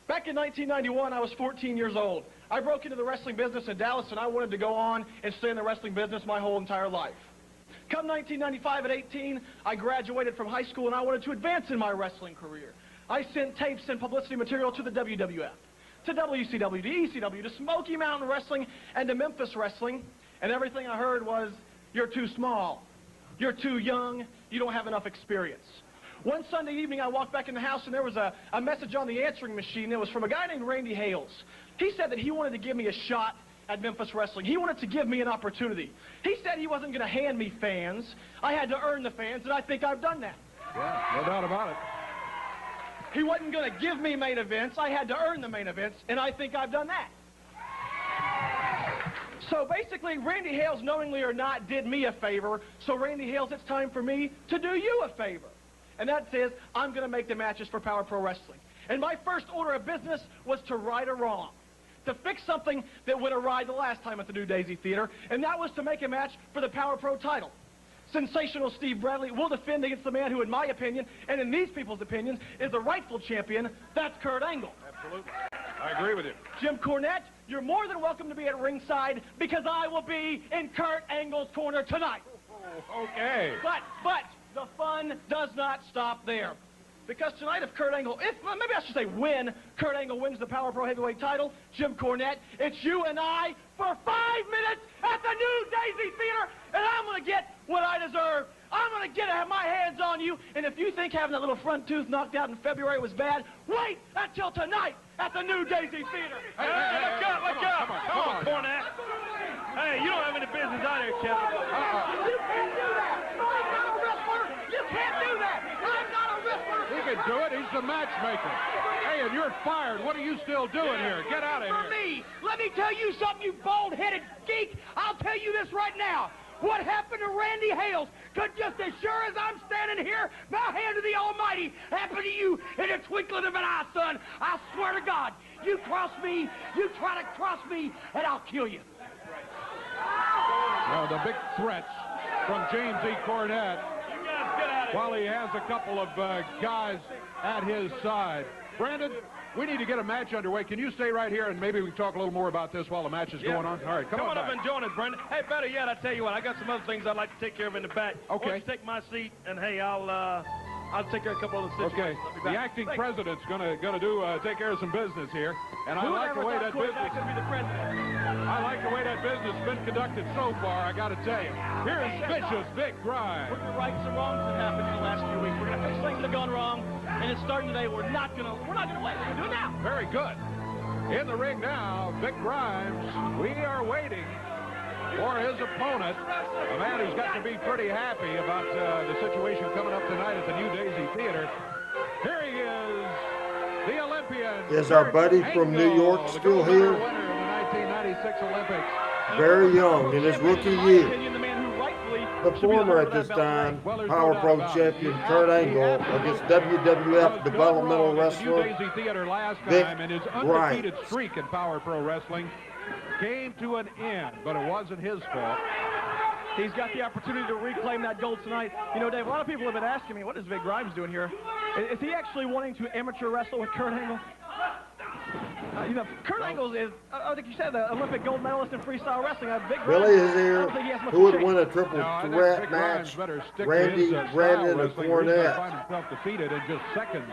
Speaker 10: Back in 1991, I was 14 years old. I broke into the wrestling business in Dallas, and I wanted to go on and stay in the wrestling business my whole entire life. Come 1995 at 18, I graduated from high school, and I wanted to advance in my wrestling career. I sent tapes and publicity material to the WWF, to WCW, to ECW, to Smoky Mountain Wrestling, and to Memphis Wrestling, and everything I heard was, you're too small, you're too young, you don't have enough experience. One Sunday evening, I walked back in the house, and there was a message on the answering machine. It was from a guy named Randy Hales. He said that he wanted to give me a shot at Memphis Wrestling. He wanted to give me an opportunity. He said he wasn't going to hand me fans. I had to earn the fans, and I think I've done that.
Speaker 5: Yeah, no doubt about it.
Speaker 10: He wasn't going to give me main events. I had to earn the main events, and I think I've done that. So basically, Randy Hales, knowingly or not, did me a favor. So Randy Hales, it's time for me to do you a favor. And that says, I'm going to make the matches for Power Pro Wrestling. And my first order of business was to right a wrong, to fix something that went awry the last time at the New Daisy Theater, and that was to make a match for the Power Pro title. Sensational Steve Bradley will defend against the man who, in my opinion, and in these people's opinions, is the rightful champion. That's Kurt Angle.
Speaker 5: Absolutely. I agree with you.
Speaker 10: Jim Cornette, you're more than welcome to be at ringside because I will be in Kurt Angle's corner tonight.
Speaker 5: Oh, okay.
Speaker 10: But the fun does not stop there. Because tonight, if Kurt Angle, maybe I should say when Kurt Angle wins the Power Pro Heavyweight title, Jim Cornette, it's you and I for 5 minutes at the New Daisy Theater, and I'm going to get what I deserve. I'm going to have my hands on you, and if you think having that little front tooth knocked out in February was bad, wait until tonight at the New Daisy Theater.
Speaker 6: Hey, look up. Come on, Cornette. Hey, you don't have any business out here, Kevin.
Speaker 10: You can't do that. I'm not a wrestler. You can't do that. I'm not a wrestler.
Speaker 5: He can do it. He's the matchmaker. Hey, and you're fired. What are you still doing here? Get out of here.
Speaker 10: For me, let me tell you something, you bald-headed geek. I'll tell you this right now. What happened to Randy Hales could just as sure as I'm standing here, my hand to the Almighty, happen to you in a twinkling of an eye, son. I swear to God, you cross me, you try to cross me, and I'll kill you.
Speaker 5: Well, the big threats from James E. Cornette, while he has a couple of guys at his side. Brandon, we need to get a match underway. Can you stay right here and maybe we can talk a little more about this while the match is going on? All right, come on
Speaker 6: up
Speaker 5: back.
Speaker 6: and join us, Brandon. Hey, better yet, I tell you what, I got some other things I'd like to take care of in the back.
Speaker 5: Okay.
Speaker 6: Why don't you take my seat, and hey, I'll take care of a couple of the situations.
Speaker 5: Okay, the acting president's gonna take care of some business here, and I like the way that business.
Speaker 6: Be the president.
Speaker 5: I like the way that business has been conducted so far, I got to tell you. Here's vicious Vic Grimes.
Speaker 10: We're going to right some wrongs that happened in the last few weeks. We're going to fix things that have gone wrong, and it's starting today. We're not going to wait. We're going to do it now.
Speaker 5: Very good. In the ring now, Vic Grimes. We are waiting for his opponent, a man who's got to be pretty happy about the situation coming up tonight at the New Daisy Theater. Here he is, the Olympian.
Speaker 3: Is our buddy from New York still here?
Speaker 5: Winner of the 1996 Olympics.
Speaker 3: Very young in his rookie year.
Speaker 10: The man who rightfully
Speaker 3: The former at this time, Power Pro champion Kurt Angle against WWF developmental wrestler
Speaker 5: New Daisy Theater last
Speaker 3: Vic
Speaker 5: time, and his
Speaker 3: Grimes.
Speaker 5: undefeated streak in Power Pro Wrestling came to an end, but it wasn't his fault.
Speaker 10: He's got the opportunity to reclaim that gold tonight. You know, Dave, a lot of people have been asking me, what is Vic Grimes doing here? Is he actually wanting to amateur wrestle with Kurt Angle? You know, Kurt Angle is, I think you said, the Olympic gold medalist in freestyle wrestling. Vic Grimes,
Speaker 3: Billy is
Speaker 10: I
Speaker 3: here.
Speaker 10: don't think he has much
Speaker 3: Who would
Speaker 10: to shake.
Speaker 3: win a triple threat match? Randy, Brandon, and Cornette.
Speaker 5: Find himself defeated in just seconds.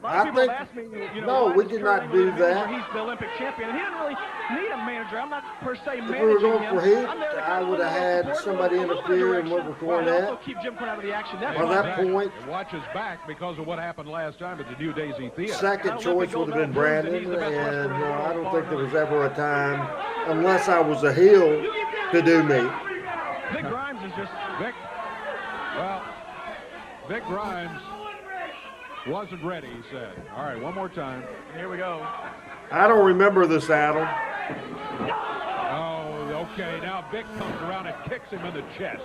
Speaker 10: A lot of people
Speaker 3: think-
Speaker 10: have asked me, you know,
Speaker 3: no,
Speaker 10: why
Speaker 3: we
Speaker 10: does
Speaker 3: did
Speaker 10: Kurt
Speaker 3: not
Speaker 10: Angle
Speaker 3: do
Speaker 10: need a manager?
Speaker 3: that.
Speaker 10: He's the Olympic champion, and he didn't really need a manager. I'm not per se managing
Speaker 3: If we were going
Speaker 10: him.
Speaker 3: for him,
Speaker 10: I'm there to
Speaker 3: I
Speaker 10: give
Speaker 3: would have
Speaker 10: him a
Speaker 3: had
Speaker 10: little
Speaker 3: somebody
Speaker 10: support, a little
Speaker 3: interfere
Speaker 10: bit
Speaker 3: and
Speaker 10: of
Speaker 3: went with
Speaker 10: direction, and also
Speaker 3: Cornette.
Speaker 10: keep Jim Cornette out of the action. That's
Speaker 3: By
Speaker 10: what
Speaker 3: that
Speaker 10: I'm saying.
Speaker 3: point,
Speaker 5: Watches back because of what happened last time at the New Daisy Theater.
Speaker 3: second choice would have been Brandon, and I don't think there was ever a time, unless I was a heel, to do me.
Speaker 10: Vic Grimes is just
Speaker 5: Vic Grimes wasn't ready, he said. All right, one more time.
Speaker 10: Here we go.
Speaker 3: I don't remember this, Adam.
Speaker 5: Oh, okay. Now Vic comes around and kicks him in the chest.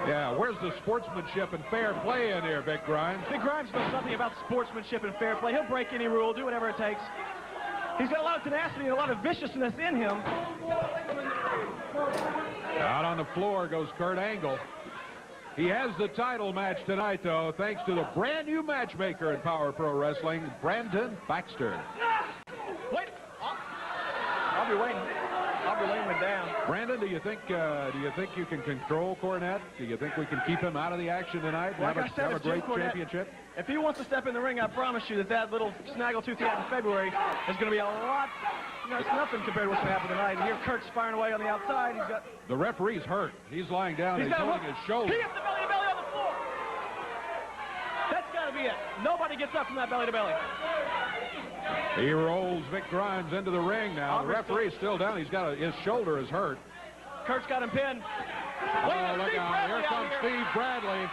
Speaker 5: Yeah, where's the sportsmanship and fair play in here, Vic Grimes?
Speaker 10: Vic Grimes knows something about sportsmanship and fair play. He'll break any rule, do whatever it takes. He's got a lot of tenacity and a lot of viciousness in him.
Speaker 5: Out on the floor goes Kurt Angle. He has the title match tonight, though, thanks to the brand new matchmaker in Power Pro Wrestling, Brandon Baxter.
Speaker 10: Wait, I'll be waiting. I'll be laying him down.
Speaker 5: Brandon, do you think you can control Cornette? Do you think we can keep him out of the action tonight and
Speaker 10: Like I
Speaker 5: have
Speaker 10: said,
Speaker 5: a
Speaker 10: it's Jim
Speaker 5: great
Speaker 10: Cornette.
Speaker 5: championship?
Speaker 10: If he wants to step in the ring, I promise you that little snaggletooth he had in February is going to be a lot. You know, it's nothing compared to what's going to happen tonight. And here Kurt's firing away on the outside. He's got.
Speaker 5: The referee's hurt. He's lying down. He's
Speaker 10: got a
Speaker 5: holding
Speaker 10: hook.
Speaker 5: his shoulder.
Speaker 10: He hits the belly to belly on the floor. That's got to be it. Nobody gets up from that belly to belly.
Speaker 5: He rolls Vic Grimes into the ring now. The referee's still down. He's got his shoulder is hurt.
Speaker 10: Kurt's got him pinned.
Speaker 5: Oh, look out. Here comes Steve Bradley.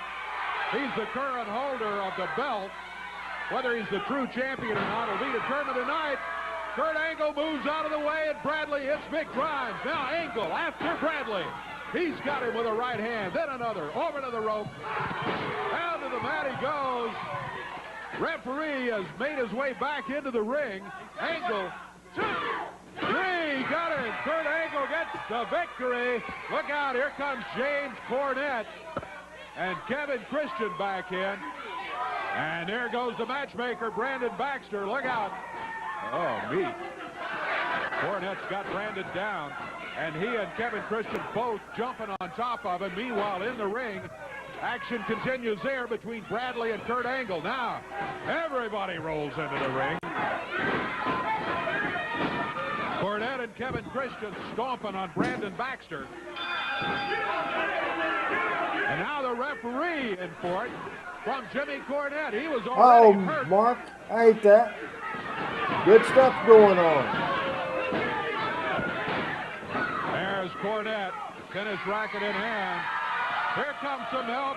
Speaker 5: He's the current holder of the belt. Whether he's the true champion or not will be determined tonight. Kurt Angle moves out of the way, and Bradley hits Vic Grimes. Now Angle after Bradley. He's got him with a right hand, then another. Over to the rope. Down to the mat he goes. Referee has made his way back into the ring. Angle, 2, 3, got it. Kurt Angle gets the victory. Look out, here comes James Cornette. And Kevin Christian back in. And there goes the matchmaker, Brandon Baxter. Look out. Oh, me. Cornette's got Brandon down. And he and Kevin Christian both jumping on top of him. Meanwhile, in the ring, action continues there between Bradley and Kurt Angle. Now, everybody rolls into the ring. Cornette and Kevin Christian stomping on Brandon Baxter. And now the referee in for it from Jimmy Cornette. He was already hurt.
Speaker 3: Mark, I hate that. Good stuff going on.
Speaker 5: There's Cornette, tennis racket in hand. Here comes some help.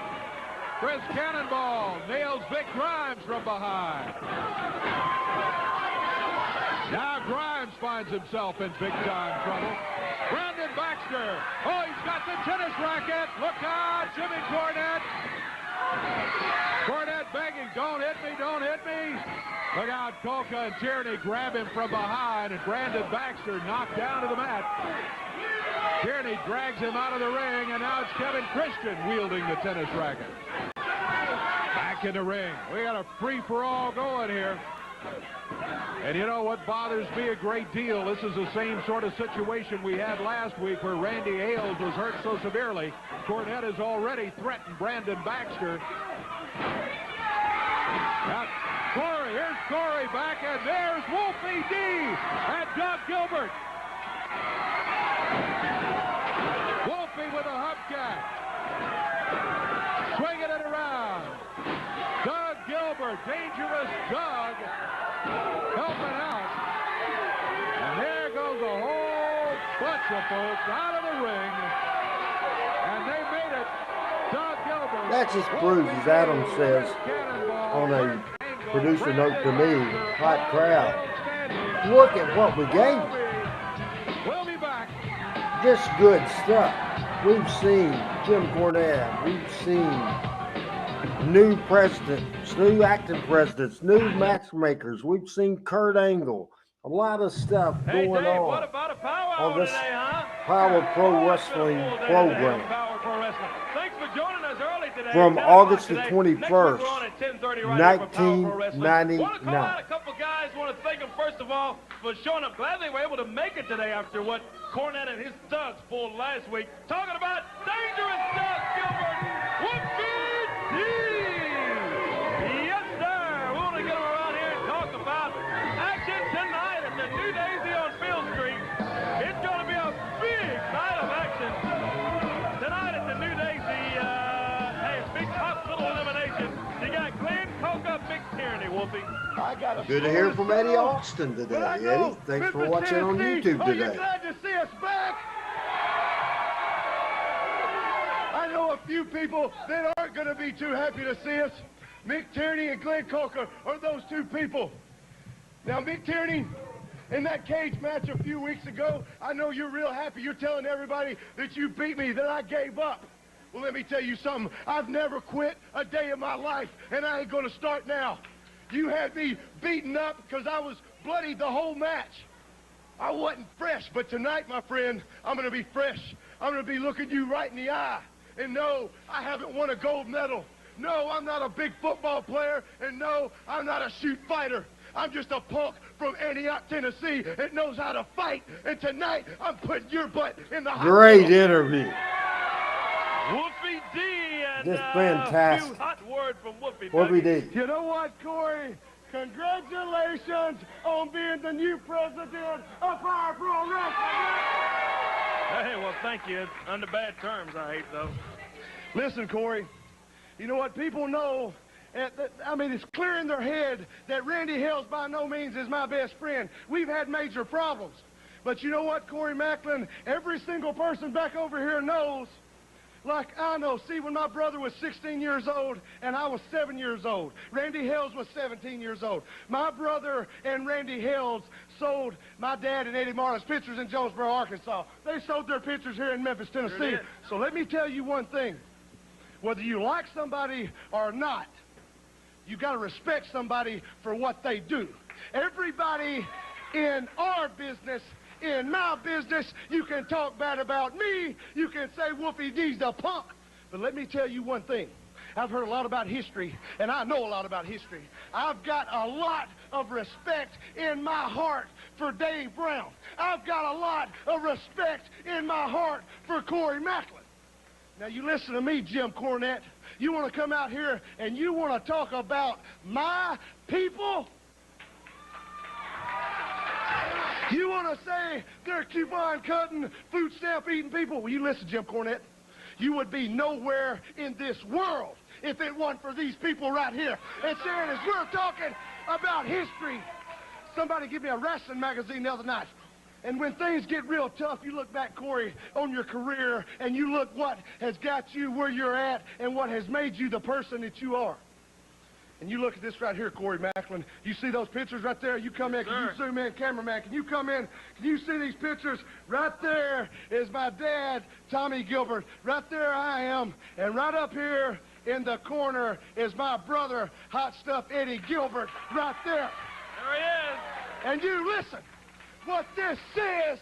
Speaker 5: Chris Cannonball nails Vic Grimes from behind. Now Grimes finds himself in big-time trouble. Brandon Baxter. Oh, he's got the tennis racket. Look out, Jimmy Cornette. Cornette begging, don't hit me, don't hit me. Look out, Kulka and Tierney grab him from behind, and Brandon Baxter knocked down to the mat. Tierney drags him out of the ring, and now it's Kevin Christian wielding the tennis racket. Back in the ring. We got a free-for-all going here. And you know what bothers me a great deal? This is the same sort of situation we had last week where Randy Hales was hurt so severely. Cornette has already threatened Brandon Baxter. Corey, here's Corey back, and there's Wolfie D and Doug Gilbert. Wolfie with a hubcap. Swinging it around. Doug Gilbert, dangerous Doug, helping out. And there goes a whole bunch of folks out of the ring. And they made it. Doug Gilbert.
Speaker 3: That just proves, as Adam says, on a producer note to me, hot crowd. Look at what we gave them.
Speaker 5: We'll be back.
Speaker 3: Just good stuff. We've seen Jim Cornette. We've seen new presidents, new acting presidents, new matchmakers. We've seen Kurt Angle. A lot of stuff
Speaker 10: Hey,
Speaker 3: going
Speaker 10: Dave,
Speaker 3: on
Speaker 10: what about a power
Speaker 3: on
Speaker 10: hour
Speaker 3: this
Speaker 10: today, huh?
Speaker 3: Power Pro Wrestling program.
Speaker 10: Power Pro Wrestling. Thanks for joining us early today.
Speaker 3: From
Speaker 10: 10
Speaker 3: August the
Speaker 10: today.
Speaker 3: 21st,
Speaker 10: Next week we're on at 10:30 right here for Power Pro Wrestling.
Speaker 3: 1999.
Speaker 10: Want to call out a couple guys. Want to thank them first of all for showing up. Glad they were able to make it today after what Cornette and his thugs pulled last week. Talking about dangerous Doug Gilbert. Wolfie D. Yes, sir. We want to get him around here and talk about action tonight at the New Daisy on Field Street. It's going to be a big night of action tonight at the New Daisy. Hey, it's big hospital elimination. You got Glenn, Kulka, big Tierney, Wolfie.
Speaker 7: I got a
Speaker 3: Good to hear from Eddie Austin today, Eddie. Thanks for watching on YouTube
Speaker 7: Are you
Speaker 3: today.
Speaker 7: glad to see us back? I know a few people that aren't going to be too happy to see us. Mick Tierney and Glenn Kulka are those two people. Now, Mick Tierney, in that cage match a few weeks ago, I know you're real happy. You're telling everybody that you beat me, that I gave up. Well, let me tell you something. I've never quit a day in my life, and I ain't going to start now. You had me beaten up because I was bloodied the whole match. I wasn't fresh, but tonight, my friend, I'm going to be fresh. I'm going to be looking you right in the eye. And no, I haven't won a gold medal. No, I'm not a big football player. And no, I'm not a shoot fighter. I'm just a punk from Antioch, Tennessee that knows how to fight. And tonight, I'm putting your butt in the hospital.
Speaker 3: Great interview.
Speaker 10: Wolfie D. And
Speaker 3: Just
Speaker 10: a
Speaker 3: fantastic.
Speaker 10: few hot word from Wolfie.
Speaker 3: Wolfie
Speaker 10: Dougie.
Speaker 3: D.
Speaker 7: You know what, Corey? Congratulations on being the new president of Power Pro Wrestling.
Speaker 10: Hey, well, thank you. It's under bad terms, I hate, though.
Speaker 7: Listen, Corey, you know what? People know, I mean, it's clear in their head that Randy Hales by no means is my best friend. We've had major problems. But you know what, Corey Macklin? Every single person back over here knows, like I know. See, when my brother was 16 years old and I was 7 years old, Randy Hales was 17 years old. My brother and Randy Hales sold my dad and Eddie Marlin's pictures in Jonesboro, Arkansas. They sold their pictures here in Memphis, Tennessee.
Speaker 10: Sure did.
Speaker 7: So let me tell you one thing. Whether you like somebody or not, you got to respect somebody for what they do. Everybody in our business, in my business, you can talk bad about me. You can say Wolfie D's the punk. But let me tell you one thing. I've heard a lot about history, and I know a lot about history. I've got a lot of respect in my heart for Dave Brown. I've got a lot of respect in my heart for Corey Macklin. Now, you listen to me, Jim Cornette. You want to come out here and you want to talk about my people? You want to say they're coupon-cutting, food-stamp-eating people? Well, you listen, Jim Cornette. You would be nowhere in this world if it wasn't for these people right here. And saying, as we're talking about history, somebody gave me a wrestling magazine the other night. And when things get real tough, you look back, Corey, on your career, and you look what has got you where you're at and what has made you the person that you are. And you look at this right here, Corey Macklin. You see those pictures right there? You come in, can you zoom in, cameraman? Can you come in? Can you see these pictures? Right there is my dad, Tommy Gilbert. Right there I am. And right up here in the corner is my brother, Hot Stuff Eddie Gilbert, right there.
Speaker 10: There he is.
Speaker 7: And you listen. What this says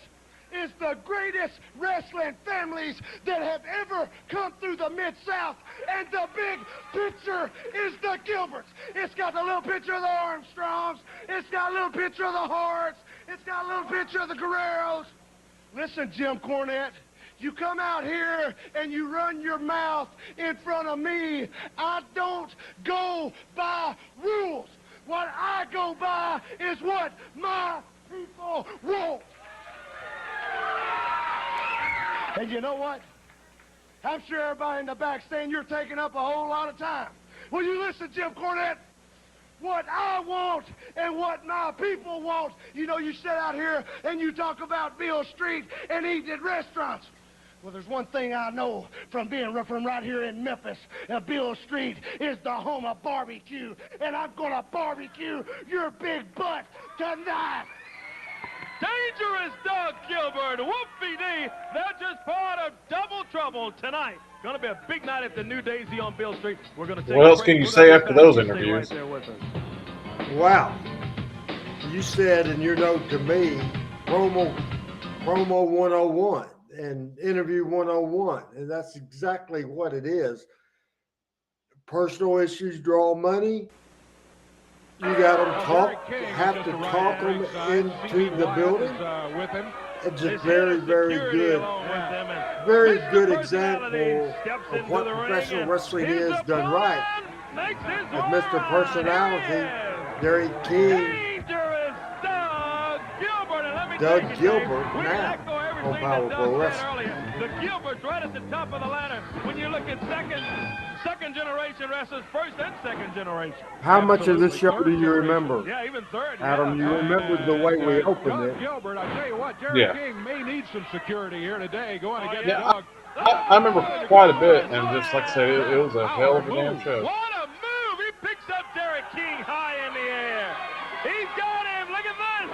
Speaker 7: is the greatest wrestling families that have ever come through the Mid-South. And the big picture is the Gilberts. It's got the little picture of the Armstrongs. It's got a little picture of the Harts. It's got a little picture of the Guerreros. Listen, Jim Cornette. You come out here and you run your mouth in front of me. I don't go by rules.
Speaker 9: What I go by is what my people want. And you know what? I'm sure everybody in the back saying you're taking up a whole lot of time. Will you listen, Jim Cornette? What I want and what my people want. You know, you sit out here and you talk about Beale Street and eating at restaurants. Well, there's one thing I know from being from right here in Memphis. Beale Street is the home of barbecue, and I'm going to barbecue your big butt tonight.
Speaker 11: Dangerous Doug Gilbert, Wolfie D, they're just part of Double Trouble tonight. Going to be a big night at the New Daisy on Beale Street. We're going to take
Speaker 4: What else can you say after those interviews?
Speaker 11: Right there with us.
Speaker 3: Wow. You said in your note to me, promo 101 and interview 101. And that's exactly what it is. Personal issues draw money. You got them have to talk them into the building. It's a very, very good example of what professional wrestling is done right. With Mr. Personality, Derrick King, Doug Gilbert now on Power Pro Wrestling.
Speaker 11: The Gilbert's right at the top of the ladder. When you look at second generation wrestlers, first and second generation.
Speaker 3: How much of this show do you remember?
Speaker 11: Yeah, even third.
Speaker 3: Adam, you remember the way we opened it.
Speaker 5: Gilbert, I tell you what, Derrick King may need some security here today going to get
Speaker 4: Yeah,
Speaker 5: Doug.
Speaker 4: I remember quite a bit, and just like I said, it was a hell of a damn show.
Speaker 11: What a move! He picks up Derrick King high in the air. He's got him. Look at this.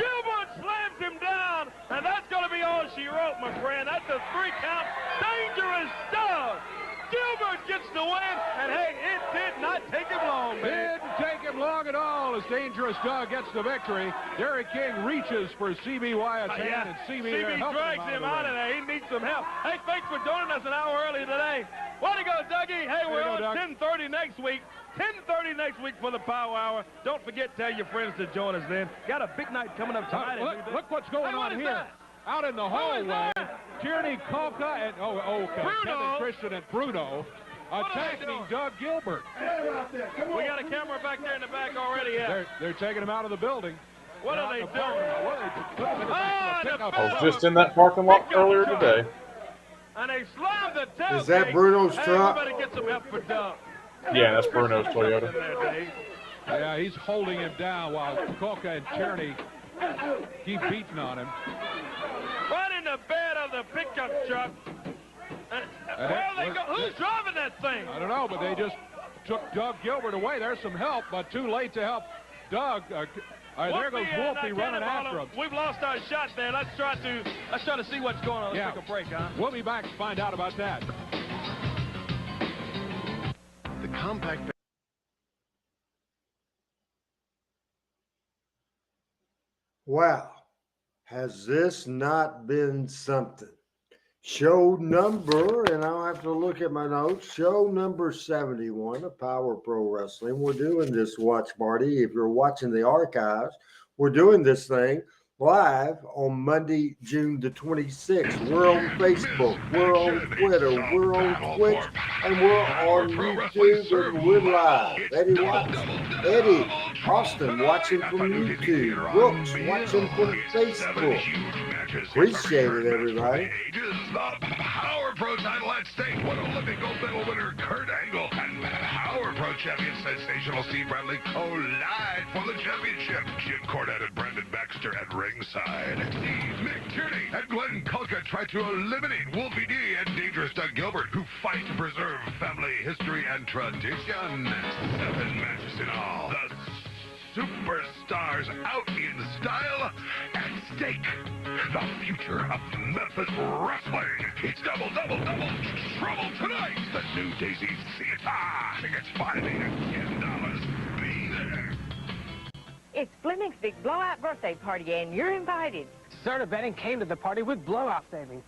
Speaker 11: Gilbert slams him down, and that's going to be all she wrote, my friend. That's a 3 count. Dangerous stuff. Gilbert gets the win, and hey, it did not take him long, man.
Speaker 5: Didn't take him long at all as Dangerous Doug gets the victory. Derrick King reaches for CB Wyatt's hand, and CB
Speaker 11: drags him out of there. He needs some help. Hey, thanks for joining us an hour early today. Way to go, Dougie. Hey, we're on 10:30 next week. 10:30 next week for the Power Hour. Don't forget, tell your friends to join us then. Got a big night coming up tonight.
Speaker 5: Look what's going on here. Out in the hallway, Tierney, Kulka, and Kevin Christian and Bruno attacking Doug Gilbert.
Speaker 11: We got a camera back there in the back already. Yeah.
Speaker 5: They're taking him out of the building.
Speaker 11: What are they doing?
Speaker 4: I was just in that parking lot earlier today.
Speaker 11: And they slammed the tailgate.
Speaker 3: Is that Bruno's truck?
Speaker 11: Everybody get some help for Doug.
Speaker 4: Yeah, that's Bruno's Toyota.
Speaker 5: Yeah, he's holding him down while Kulka and Tierney keep beating on him.
Speaker 11: Right in the bed of the pickup truck. Where they go? Who's driving that thing?
Speaker 5: I don't know, but they just took Doug Gilbert away. There's some help, but too late to help Doug. There goes Wolfie running after him.
Speaker 11: We've lost our shot there. Let's try to see what's going on. Let's take a break, huh?
Speaker 5: We'll be back to find out about that.
Speaker 8: The compact.
Speaker 3: Wow. Has this not been something? Show number, and I'll have to look at my notes, show number 71 of Power Pro Wrestling. We're doing this watch party. If you're watching the archives, we're doing this thing live on Monday, June the 26th. We're on Facebook, we're on Twitter, we're on Twitch, and we're on YouTube, and we're live. Eddie Austin watching from YouTube. Brooks watching from Facebook. Appreciate it, everybody.
Speaker 8: The Power Pro title at stake. What Olympic gold medal winner Kurt Angle and Power Pro champion Sensational Steve Bradley collide for the championship. Jim Cornette and Brandon Baxter at ringside. Steve, Mick Tierney, and Glenn Kulka try to eliminate Wolfie D and Dangerous Doug Gilbert, who fight to preserve family history and tradition. 7 matches in all. The superstars out in style. At stake, the future of Memphis wrestling. It's double trouble tonight. The New Daisy Theater. Tickets $5, $8, and $10. Be there.
Speaker 12: It's Fleming's big blowout birthday party, and you're invited.
Speaker 13: Serta Betting came to the party with blowout savings.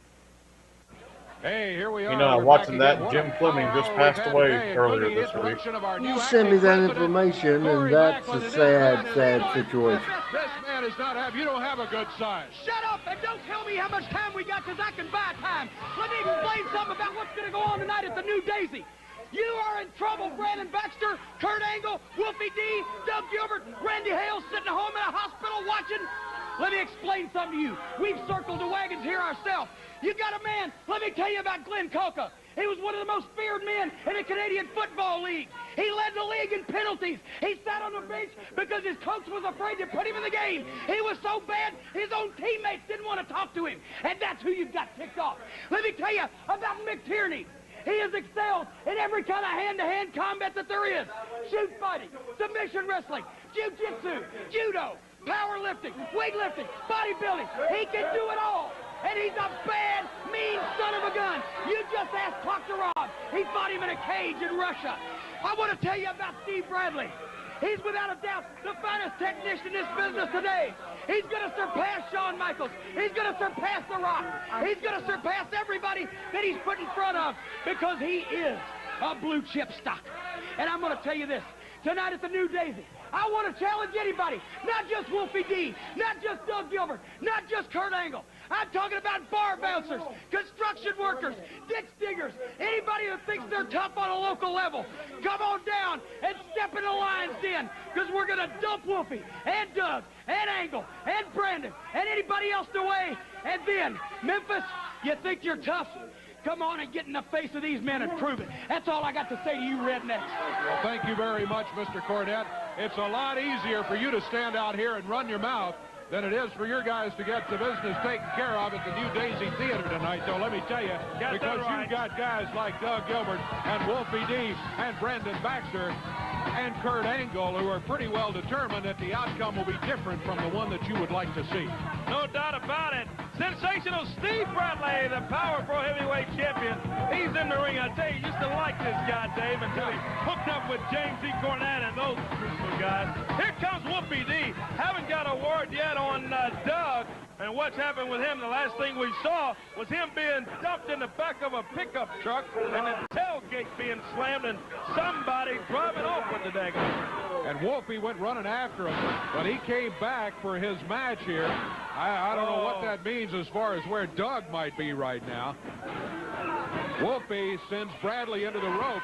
Speaker 5: Hey, here we are.
Speaker 4: You know, watching that, Jim Fleming just passed away earlier this week.
Speaker 3: You send me that information, and that's a sad situation.
Speaker 5: This man is not happy. You don't have a good sign.
Speaker 2: Shut up and don't tell me how much time we got, because I can buy time. Let me explain something about what's going to go on tonight at the New Daisy. You are in trouble, Brandon Baxter, Kurt Angle, Wolfie D, Doug Gilbert, Randy Hales sitting at home in a hospital watching. Let me explain something to you. We've circled the wagons here ourselves. You got a man, let me tell you about Glenn Kulka. He was one of the most feared men in the Canadian Football League. He led the league in penalties. He sat on the bench because his coach was afraid to put him in the game. He was so bad, his own teammates didn't want to talk to him. And that's who you've got ticked off. Let me tell you about Mick Tierney. He has excelled in every kind of hand-to-hand combat that there is. Shoot fighting, submission wrestling, jiu-jitsu, judo, powerlifting, weightlifting, bodybuilding. He can do it all. And he's a bad, mean son of a gun. You just asked Rob. He fought him in a cage in Russia. I want to tell you about Steve Bradley. He's without a doubt the finest technician in this business today. He's going to surpass Shawn Michaels. He's going to surpass The Rock. He's going to surpass everybody that he's put in front of because he is a blue chip stock. And I'm going to tell you this. Tonight at the New Daisy, I want to challenge anybody, not just Wolfie D, not just Doug Gilbert, not just Kurt Angle. I'm talking about bar bouncers, construction workers, ditch diggers, anybody who thinks they're tough on a local level. Come on down and step in the lion's den, because we're going to dump Wolfie and Doug and Angle and Brandon and anybody else away. And then, Memphis, you think you're tough? Come on and get in the face of these men and prove it. That's all I got to say to you rednecks.
Speaker 5: Well, thank you very much, Mr. Cornette. It's a lot easier for you to stand out here and run your mouth than it is for your guys to get the business taken care of at the New Daisy Theater tonight. So let me tell you, because you've got guys like Doug Gilbert and Wolfie D and Brandon Baxter and Kurt Angle who are pretty well determined that the outcome will be different from the one that you would like to see.
Speaker 11: No doubt about it. Sensational Steve Bradley, the Power Pro Heavyweight Champion. He's in the ring. I tell you, used to like this guy, Dave, until he hooked up with James E. Cornette and those guys. Here comes Wolfie D. Haven't got a word yet on Doug and what's happened with him. The last thing we saw was him being dumped in the back of a pickup truck and the tailgate being slammed and somebody driving off with the daggone.
Speaker 5: And Wolfie went running after him, but he came back for his match here. I don't know what that means as far as where Doug might be right now. Wolfie sends Bradley into the rope.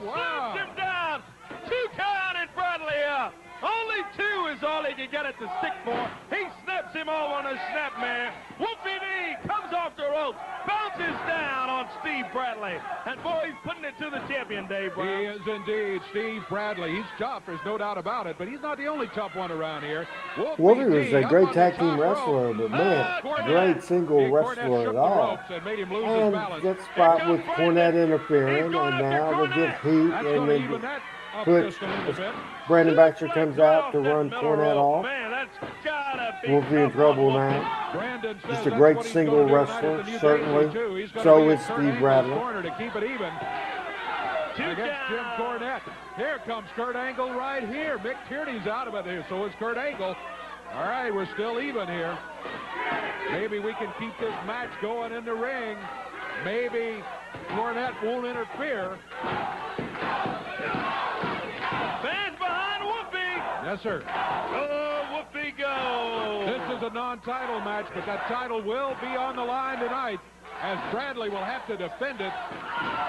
Speaker 11: Wow. Him down. 2 count and Bradley up. Only 2 is all he can get it to stick for. He snaps him all on a snap, man. Wolfie D comes off the rope, bounces down on Steve Bradley. And boy, he's putting it to the champion, Dave Brown.
Speaker 5: He is indeed Steve Bradley. He's tough, there's no doubt about it, but he's not the only tough one around here.
Speaker 3: Wolfie was a great tag team wrestler, but man, great single wrestler at all. And that spot with Cornette interfering, and now they get heat, and they put Brandon Baxter comes out to run Cornette off. Wolfie in trouble now. Just a great single wrestler, certainly. So is Steve Bradley.
Speaker 5: To keep it even against Jim Cornette. Here comes Kurt Angle right here. Mick Tierney's out of it here, so is Kurt Angle. All right, we're still even here. Maybe we can keep this match going in the ring. Maybe Cornette won't interfere.
Speaker 11: Fans behind Wolfie.
Speaker 5: Yes, sir.
Speaker 11: Oh, Wolfie go.
Speaker 5: This is a non-title match, but that title will be on the line tonight, as Bradley will have to defend it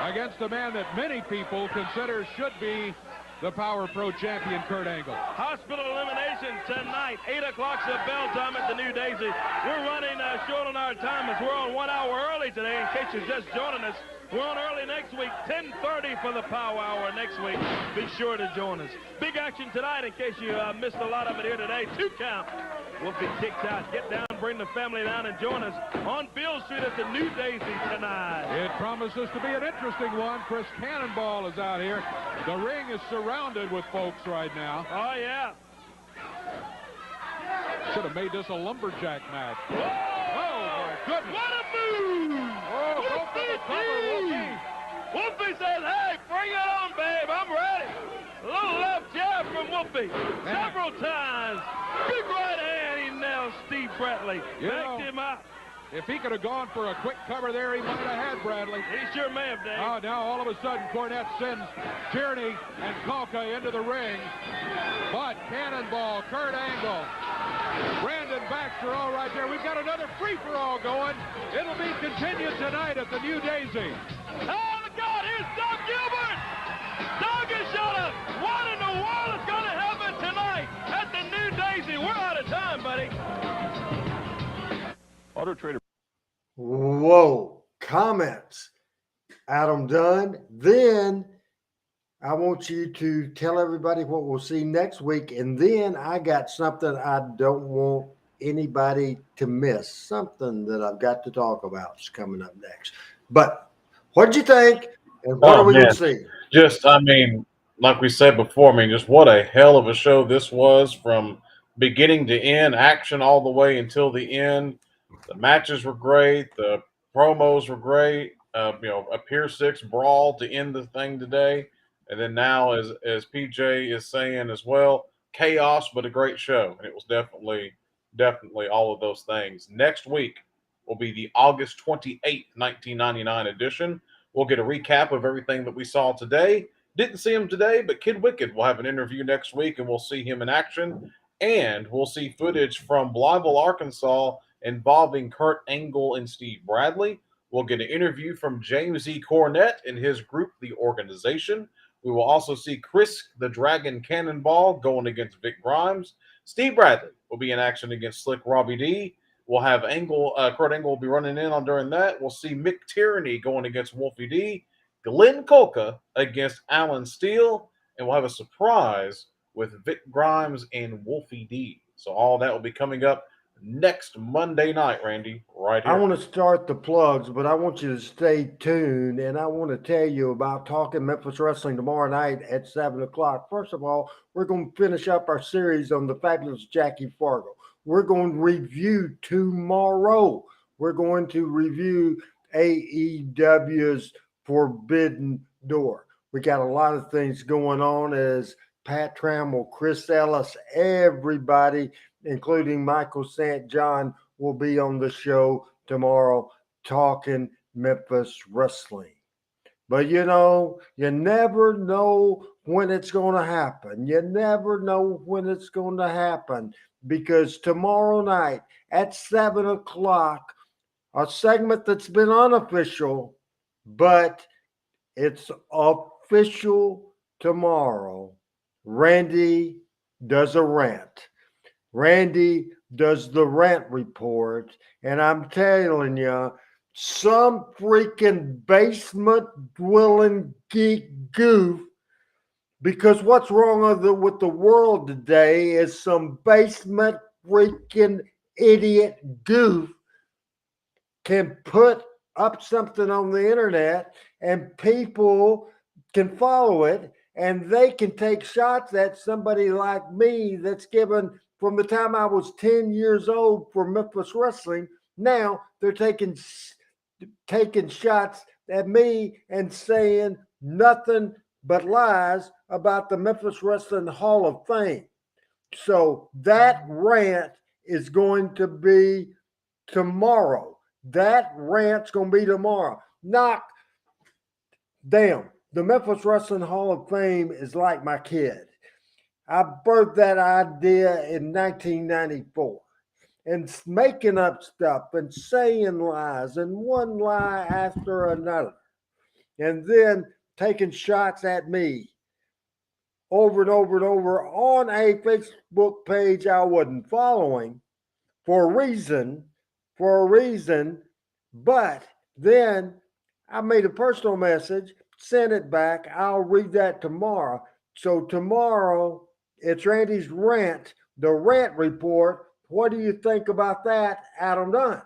Speaker 5: against a man that many people consider should be the Power Pro champion, Kurt Angle.
Speaker 11: Hospital elimination tonight, 8 o'clock's the bell time at the New Daisy. We're running short on our time as we're on 1 hour early today, in case you're just joining us. We're on early next week, 10:30 for the Power Hour next week. Be sure to join us. Big action tonight in case you missed a lot of it here today. 2 count. Wolfie kicks out. Get down, bring the family down, and join us on Field Street at the New Daisy tonight.
Speaker 5: It promises to be an interesting one. Chris Cannonball is out here. The ring is surrounded with folks right now.
Speaker 11: Oh, yeah.
Speaker 5: Should have made this a lumberjack match.
Speaker 11: Whoa!
Speaker 5: Oh, my goodness.
Speaker 11: What a move!
Speaker 5: Oh, go for the cover, Wolfie.
Speaker 11: Wolfie says, hey, bring it on, babe. I'm ready. A little left jab from Wolfie. Several times. Big right hand. He nails Steve Bradley. Backed him out.
Speaker 5: If he could have gone for a quick cover there, he might have had Bradley.
Speaker 11: He sure may have, Dave.
Speaker 5: Oh, now all of a sudden, Cornette sends Tierney and Kulka into the ring. But Cannonball, Kurt Angle, Brandon Baxter all right there. We've got another free-for-all going. It'll be continued tonight at the New Daisy.
Speaker 11: Oh, look
Speaker 5: Auto Trader.
Speaker 3: Whoa. Comments. Adam Dunn. Then I want you to tell everybody what we'll see next week. And then I got something I don't want anybody to miss. Something that I've got to talk about is coming up next. But what'd you think? And what are we going to see?
Speaker 4: Just, I mean, like we said before, I mean, just what a hell of a show this was from beginning to end, action all the way until the end. The matches were great. The promos were great. A Pier 6 brawl to end the thing today. And then now, as PJ is saying as well, chaos, but a great show. And it was definitely all of those things. Next week will be the August 28th, 1999 edition. We'll get a recap of everything that we saw today. Didn't see him today, but Kid Wicked will have an interview next week, and we'll see him in action. And we'll see footage from Blytheville, Arkansas, involving Kurt Angle and Steve Bradley. We'll get an interview from James E. Cornette and his group, The Organization. We will also see Chris the Dragon Cannonball going against Vic Grimes. Steve Bradley will be in action against Slick Robbie D. We'll have Kurt Angle will be running in on during that. We'll see Mick Tierney going against Wolfie D. Glenn Kulka against Alan Steele. And we'll have a surprise with Vic Grimes and Wolfie D. So all that will be coming up next Monday night, Randy, right here.
Speaker 3: I want to start the plugs, but I want you to stay tuned, and I want to tell you about Talking Memphis Wrestling tomorrow night at 7 o'clock. First of all, we're going to finish up our series on the fabulous Jackie Fargo. We're going to review tomorrow. We're going to review AEW's Forbidden Door. We got a lot of things going on as Pat Trammell, Chris Ellis, everybody, including Michael St. John, will be on the show tomorrow talking Memphis wrestling. But you never know when it's going to happen. You never know when it's going to happen, because tomorrow night at 7 o'clock, a segment that's been unofficial, but it's official tomorrow. Randy does a rant. Randy does the rant report, and I'm telling you, some freaking basement dwelling geek goof, because what's wrong with the world today is some basement freaking idiot goof can put up something on the internet and people can follow it, and they can take shots at somebody like me that's given from the time I was 10 years old for Memphis wrestling. Now they're taking shots at me and saying nothing but lies about the Memphis Wrestling Hall of Fame. So that rant is going to be tomorrow. That rant's going to be tomorrow. Damn, the Memphis Wrestling Hall of Fame is like my kid. I birthed that idea in 1994, and making up stuff and saying lies and one lie after another, and then taking shots at me over and over and over on a Facebook page I wasn't following for a reason, but then I made a personal message, sent it back. I'll read that tomorrow. So tomorrow, it's Randy's rant, the rant report. What do you think about that, Adam Dunn?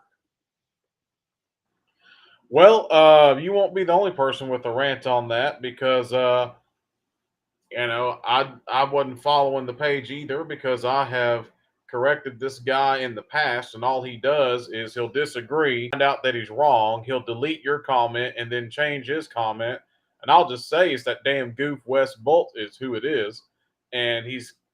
Speaker 4: Well, you won't be the only person with a rant on that, because I wasn't following the page either, because I have corrected this guy in the past, and all he does is he'll disagree, find out that he's wrong, he'll delete your comment and then change his comment, and I'll just say it's that damn goof Wes Bolt is who it is, and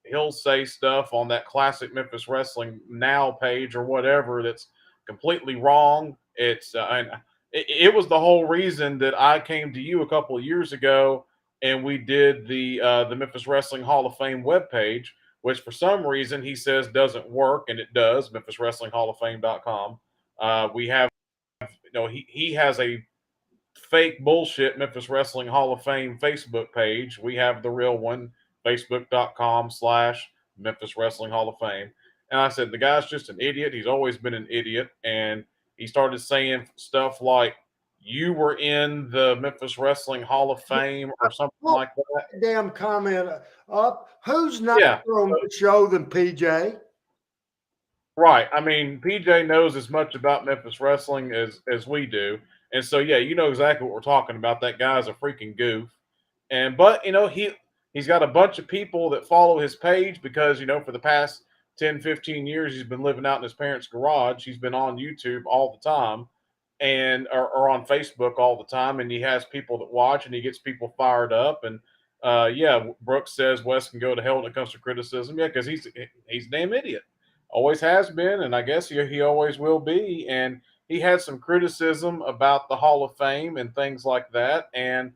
Speaker 4: he'll say stuff on that Classic Memphis Wrestling Now page or whatever that's completely wrong. It was the whole reason that I came to you a couple of years ago and we did the Memphis Wrestling Hall of Fame webpage, which for some reason he says doesn't work, and it does, MemphisWrestlingHallOfFame.com. We have, he has a fake bullshit Memphis Wrestling Hall of Fame Facebook page. We have the real one, Facebook.com/Memphis Wrestling Hall of Fame. And I said, the guy's just an idiot. He's always been an idiot. And he started saying stuff like, "You were in the Memphis Wrestling Hall of Fame" or something like that.
Speaker 3: Damn comment up. Who's not
Speaker 4: Yeah.
Speaker 3: on the show than PJ?
Speaker 4: Right. I mean, PJ knows as much about Memphis wrestling as we do. And so yeah, you know exactly what we're talking about. That guy's a freaking goof. But he's got a bunch of people that follow his page because, for the past 10, 15 years he's been living out in his parents' garage. He's been on YouTube all the time and or on Facebook all the time, and he has people that watch and he gets people fired up. And yeah, Brooks says Wes can go to hell when it comes to criticism. Yeah, because he's a damn idiot. Always has been, and I guess he always will be. And he had some criticism about the Hall of Fame and things like that. And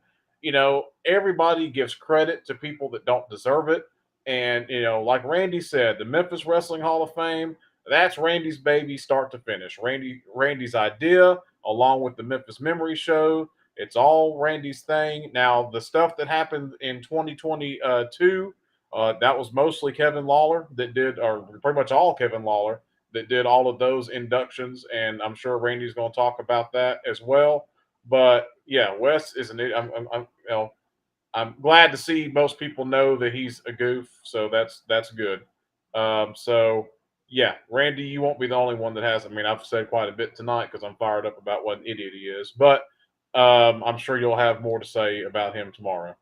Speaker 4: everybody gives credit to people that don't deserve it. And like Randy said, the Memphis Wrestling Hall of Fame, that's Randy's baby, start to finish. Randy's idea, along with the Memphis Memory Show. It's all Randy's thing. Now, the stuff that happened in 2022. That was mostly Kevin Lawler that did, or pretty much all Kevin Lawler that did all of those inductions, and I'm sure Randy's going to talk about that as well. But yeah, Wes is I'm glad to see most people know that he's a goof, so that's good. So yeah, Randy, you won't be the only one that has. I mean, I've said quite a bit tonight because I'm fired up about what an idiot he is, but I'm sure you'll have more to say about him tomorrow.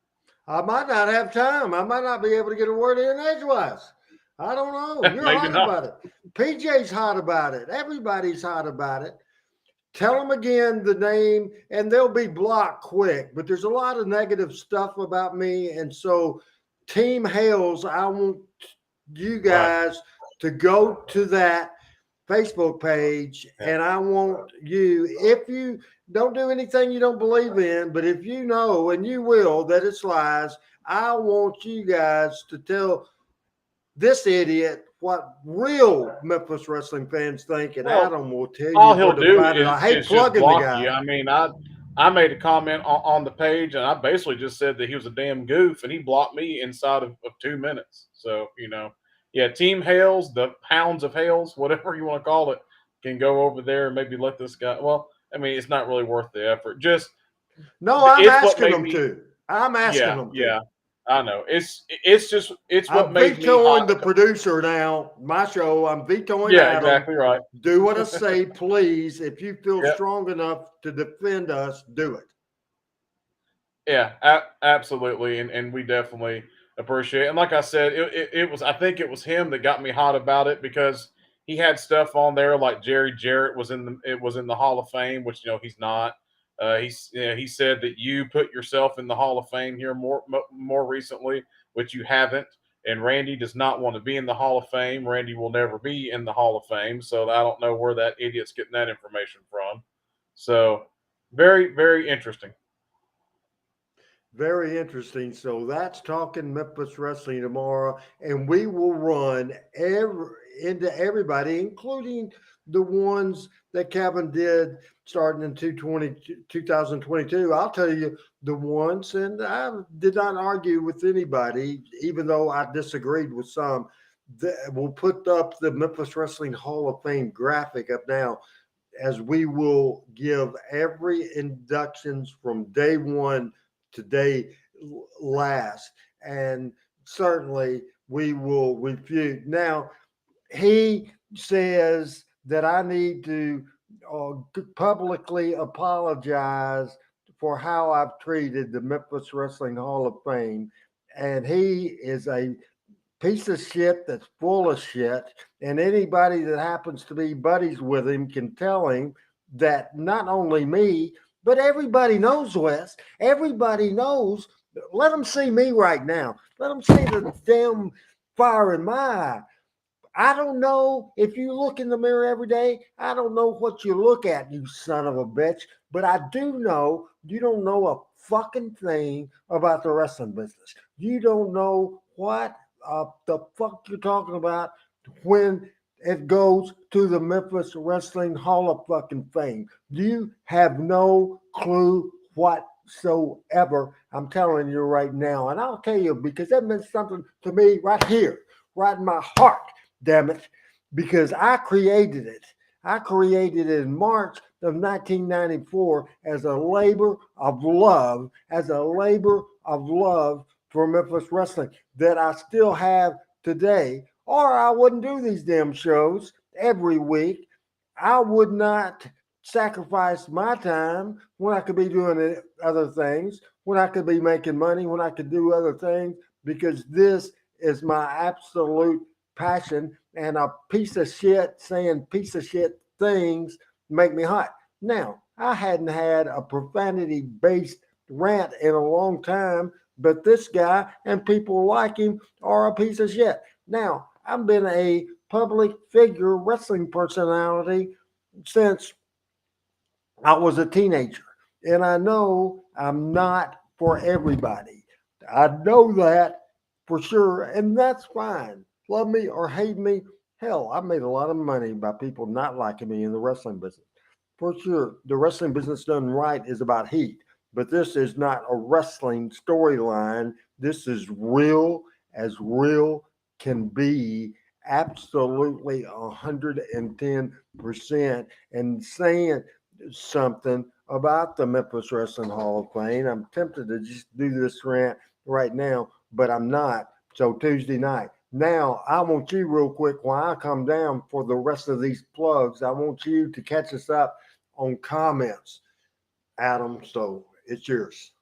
Speaker 3: I might not have time. I might not be able to get a word in edgewise. I don't know. You're hot about it. PJ's hot about it. Everybody's hot about it. Tell them again the name, and they'll be blocked quick. But there's a lot of negative stuff about me. And so, Team Hales, I want you guys to go to that Facebook page, and I want you, if you don't do anything you don't believe in, but if you know, and you will, that it's lies, I want you guys to tell this idiot what real Memphis wrestling fans think, and Adam will tell you
Speaker 4: all he'll do
Speaker 3: about it. I hate
Speaker 4: is
Speaker 3: plugging
Speaker 4: just block
Speaker 3: the guy.
Speaker 4: you. I mean, I made a comment on the page, and I basically just said that he was a damn goof, and he blocked me inside of 2 minutes. So, yeah, Team Hales, the Hounds of Hales, whatever you want to call it, can go over there and maybe let this guy. Well, I mean, it's not really worth the effort.
Speaker 3: No, I'm asking them to. I'm asking them to.
Speaker 4: Yeah, I know. It's what
Speaker 3: I'm
Speaker 4: made me
Speaker 3: vetoing the producer now. My show. I'm vetoing.
Speaker 4: Yeah,
Speaker 3: Adam.
Speaker 4: exactly right.
Speaker 3: Do what I say, please. If you feel strong enough to defend us, do it.
Speaker 4: Yeah, absolutely, and we definitely appreciate it. And like I said, it was, I think it was him that got me hot about it because he had stuff on there like Jerry Jarrett was in the Hall of Fame, which he's not. He said that you put yourself in the Hall of Fame here more recently, which you haven't. And Randy does not want to be in the Hall of Fame. Randy will never be in the Hall of Fame. So I don't know where that idiot's getting that information from. So very, very interesting.
Speaker 3: Very interesting. So that's Talking Memphis Wrestling tomorrow, and we will run into everybody, including the ones that Kevin did starting in 2022. I'll tell you the ones, and I did not argue with anybody, even though I disagreed with some. We'll put up the Memphis Wrestling Hall of Fame graphic up now, as we will give every inductions from day one today last, and certainly we will refute. Now, he says that I need to publicly apologize for how I've treated the Memphis Wrestling Hall of Fame, and he is a piece of shit that's full of shit, and anybody that happens to be buddies with him can tell him that not only me, but everybody knows, Wes. Everybody knows. Let them see me right now. Let them see the damn fire in my eye. I don't know if you look in the mirror every day. I don't know what you look at, you son of a bitch. But I do know you don't know a fucking thing about the wrestling business. You don't know what the fuck you're talking about when it goes to the Memphis Wrestling Hall of fucking Fame. You have no clue whatsoever. I'm telling you right now. And I'll tell you because that meant something to me right here, right in my heart, damn it. Because I created it. I created it in March of 1994 as a labor of love, for Memphis Wrestling that I still have today, or I wouldn't do these damn shows every week. I would not sacrifice my time when I could be doing other things, when I could be making money, when I could do other things, because this is my absolute passion, and a piece of shit saying piece of shit things make me hot. Now, I hadn't had a profanity based rant in a long time, but this guy and people like him are a piece of shit. Now, I've been a public figure wrestling personality since I was a teenager, and I know I'm not for everybody. I know that for sure, and that's fine. Love me or hate me. Hell, I've made a lot of money by people not liking me in the wrestling business. For sure, the wrestling business done right is about heat, but this is not a wrestling storyline. This is real can be, absolutely 110%, and saying something about the Memphis Wrestling Hall of Fame. I'm tempted to just do this rant right now, but I'm not. So Tuesday night. Now, I want you real quick while I come down for the rest of these plugs. I want you to catch us up on comments, Adam. So it's yours.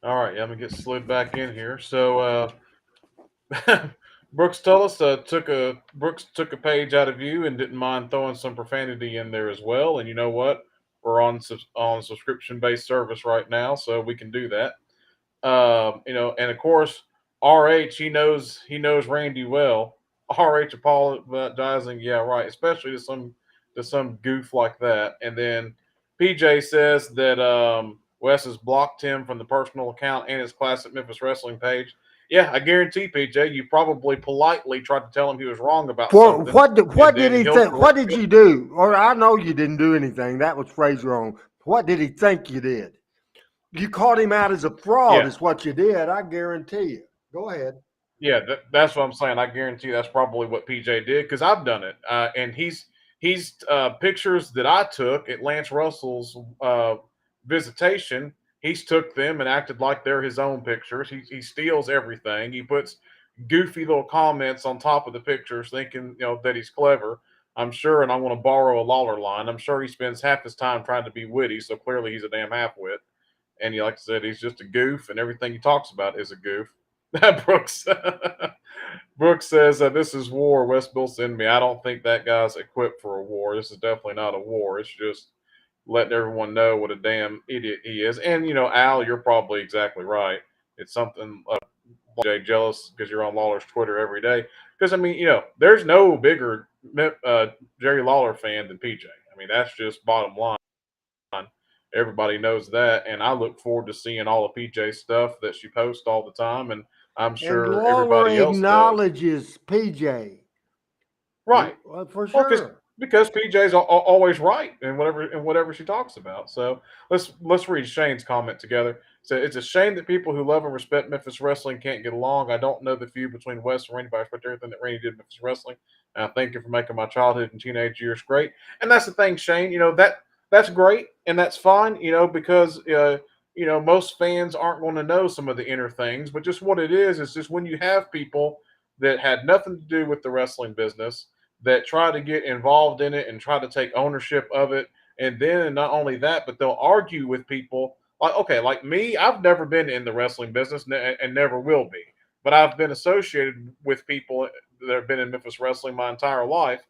Speaker 4: All right, yeah, I'm gonna get slid back in here. So Brooks Tullis took a page out of you and didn't mind throwing some profanity in there as well. And you know what? We're on subscription based service right now, so we can do that. And of course, RH he knows Randy well. RH apologizing, yeah, right, especially to some goof like that. And then PJ says that Wes has blocked him from the personal account and his Classic Memphis Wrestling page. Yeah, I guarantee, PJ, you probably politely tried to tell him he was wrong about
Speaker 3: For
Speaker 4: something,
Speaker 3: what
Speaker 4: and
Speaker 3: did
Speaker 4: then
Speaker 3: he
Speaker 4: he'll
Speaker 3: think? What
Speaker 4: correct
Speaker 3: did
Speaker 4: it.
Speaker 3: you do? Or I know you didn't do anything. That was phrased wrong. What did he think you did? You caught him out as a fraud,
Speaker 4: Yeah,
Speaker 3: is what you did. I guarantee you. Go ahead.
Speaker 4: yeah, that's what I'm saying. I guarantee that's probably what PJ did because I've done it. And he's pictures that I took at Lance Russell's visitation. He's took them and acted like they're his own pictures. He steals everything. He puts goofy little comments on top of the pictures, thinking that he's clever. I'm sure, and I want to borrow a Lawler line. I'm sure he spends half his time trying to be witty. So clearly, he's a damn halfwit. And like I said, he's just a goof, and everything he talks about is a goof. Brooks Brooks says this is war. West Bill send me. I don't think that guy's equipped for a war. This is definitely not a war. It's just letting everyone know what a damn idiot he is. And Al, you're probably exactly right. It's something Jay jealous because you're on Lawler's Twitter every day. Because I mean, there's no bigger Jerry Lawler fan than PJ. I mean, that's just bottom line. Everybody knows that, and I look forward to seeing all of PJ's stuff that she posts all the time, and I'm
Speaker 3: And
Speaker 4: sure
Speaker 3: Lawler
Speaker 4: everybody else does.
Speaker 3: acknowledges PJ.
Speaker 4: Right.
Speaker 3: Well, for
Speaker 4: Well, because
Speaker 3: sure.
Speaker 4: because PJ's always right in whatever she talks about. So let's read Shane's comment together. So it's a shame that people who love and respect Memphis wrestling can't get along. I don't know the feud between Wes and Randy, but I respect everything that Randy did in Memphis wrestling. And I thank you for making my childhood and teenage years great. And that's the thing, Shane. That's great and that's fine. Because most fans aren't going to know some of the inner things, but just what it is just when you have people that had nothing to do with the wrestling business that try to get involved in it and try to take ownership of it. And then not only that, but they'll argue with people like, okay, like me, I've never been in the wrestling business and never will be, but I've been associated with people that have been in Memphis wrestling my entire life.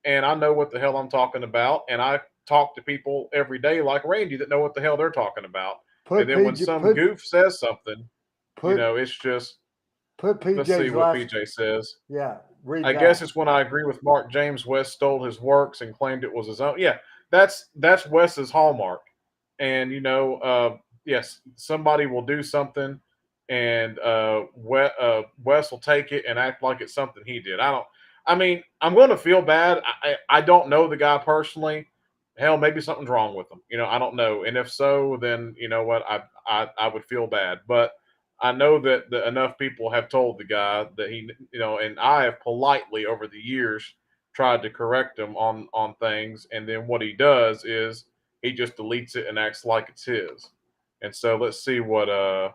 Speaker 4: And I know what the hell I'm talking about. And I talk to people every day like Randy that know what the hell they're talking about. And
Speaker 3: Put
Speaker 4: then when
Speaker 3: PJ
Speaker 4: some goof says something,
Speaker 3: put
Speaker 4: it's just,
Speaker 3: put
Speaker 4: let's see
Speaker 3: PJ's
Speaker 4: what
Speaker 3: last.
Speaker 4: PJ says.
Speaker 3: Yeah, read
Speaker 4: I guess
Speaker 3: that.
Speaker 4: it's when I agree with Mark James. West stole his works and claimed it was his own. Yeah, that's Wes's hallmark. And yes, somebody will do something, and Wes will take it and act like it's something he did. I don't. I mean, I'm going to feel bad. I don't know the guy personally. Hell, maybe something's wrong with him. I don't know. And if so, then you know what, I would feel bad. But I know that enough people have told the guy that he, and I have politely over the years tried to correct him on things, and then what he does is he just deletes it and acts like it's his. And so let's see what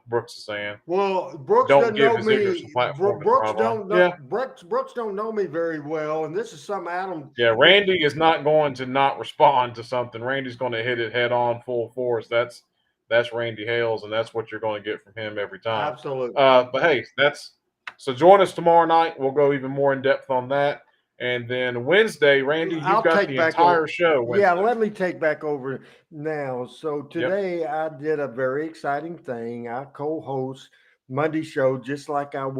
Speaker 4: Brooks is saying.
Speaker 3: Well, Brooks
Speaker 4: Don't
Speaker 3: doesn't
Speaker 4: give
Speaker 3: know
Speaker 4: his ignorance a
Speaker 3: me.
Speaker 4: platform to
Speaker 3: Brooks
Speaker 4: thrive on.
Speaker 3: don't know.
Speaker 4: Yeah.
Speaker 3: Brooks don't know me very well, and this is something Adam.
Speaker 4: Yeah, Randy is not going to not respond to something. Randy's going to hit it head on, full force. That's Randy Hales, and that's what you're going to get from him every time.
Speaker 3: Absolutely.
Speaker 4: But hey, so join us tomorrow night. We'll go even more in depth on that. And then Wednesday, Randy, you've got the entire show. Wednesday.
Speaker 3: Yeah, let me take back over now. So today I did a very exciting thing. I co-host Monday show just like I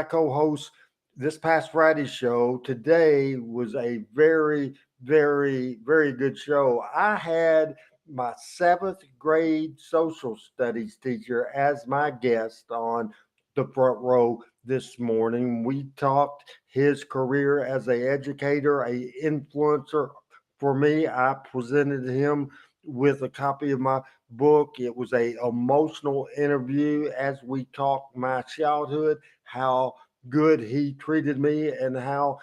Speaker 3: co-host this past Friday's show. Today was a very, very, very good show. I had my 7th grade social studies teacher as my guest on the front row this morning. We talked his career as an educator, a influencer. For me, I presented him with a copy of my book. It was a emotional interview as we talked my childhood, how good he treated me, and how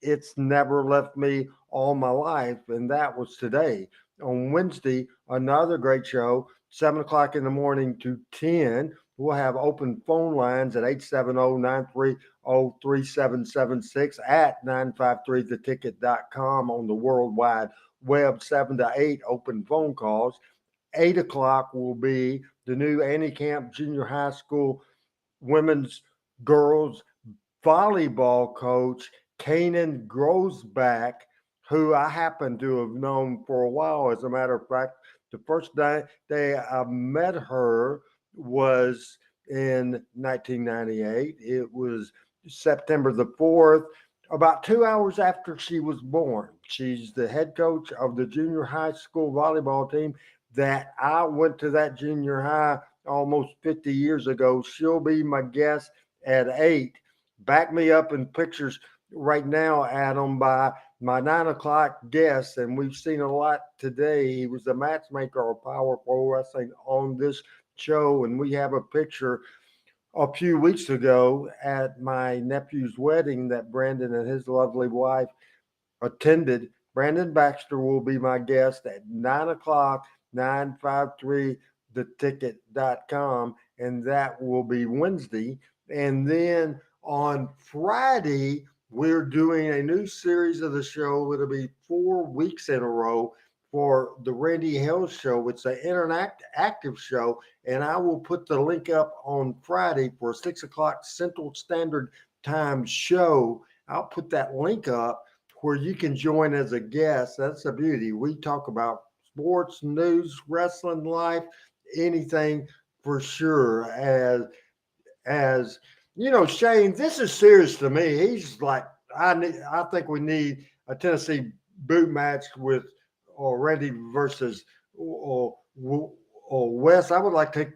Speaker 3: it's never left me all my life. And that was today. On Wednesday, another great show, 7 o'clock in the morning to 10. We'll have open phone lines at 870-930-3776 at 953theticket.com on the World Wide Web, 7 to 8 open phone calls. 8 o'clock will be the new Annie Camp Junior High School women's girls volleyball coach, Kanan Grosback, who I happen to have known for a while. As a matter of fact, the first day I met her was in 1998. It was September the 4th, about 2 hours after she was born. She's the head coach of the junior high school volleyball team that I went to that junior high almost 50 years ago. She'll be my guest at 8. Back me up in pictures right now, Adam, by my 9 o'clock guest, and we've seen a lot today. He was a matchmaker of Power Pro Wrestling on this show, and we have a picture a few weeks ago at my nephew's wedding that Brandon and his lovely wife attended. Brandon Baxter will be my guest at 9 o'clock, 953theticket.com, and that will be Wednesday. And then on Friday, we're doing a new series of the show. It'll be 4 weeks in a row for the Randy Hales show. It's an interactive show, and I will put the link up on Friday for a 6 o'clock Central Standard Time show. I'll put that link up where you can join as a guest. That's the beauty. We talk about sports, news, wrestling, life, anything for sure. As you know, Shane, this is serious to me. He's like, I think we need a Tennessee boot match with Randy versus or Wes. I would like to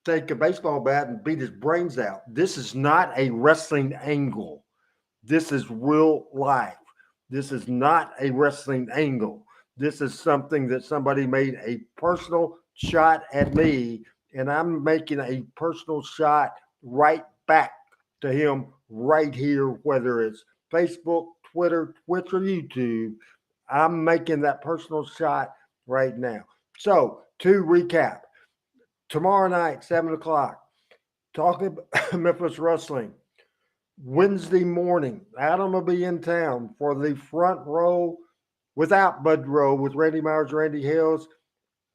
Speaker 3: take a baseball bat and beat his brains out. This is not a wrestling angle. This is real life. This is not a wrestling angle. This is something that somebody made a personal shot at me, and I'm making a personal shot right back to him right here, whether it's Facebook, Twitter, Twitch, or YouTube. I'm making that personal shot right now. So to recap, tomorrow night, 7 o'clock, talking Memphis Wrestling. Wednesday morning, Adam will be in town for the front row without Bud Rowe with Randy Myers, Randy Hales,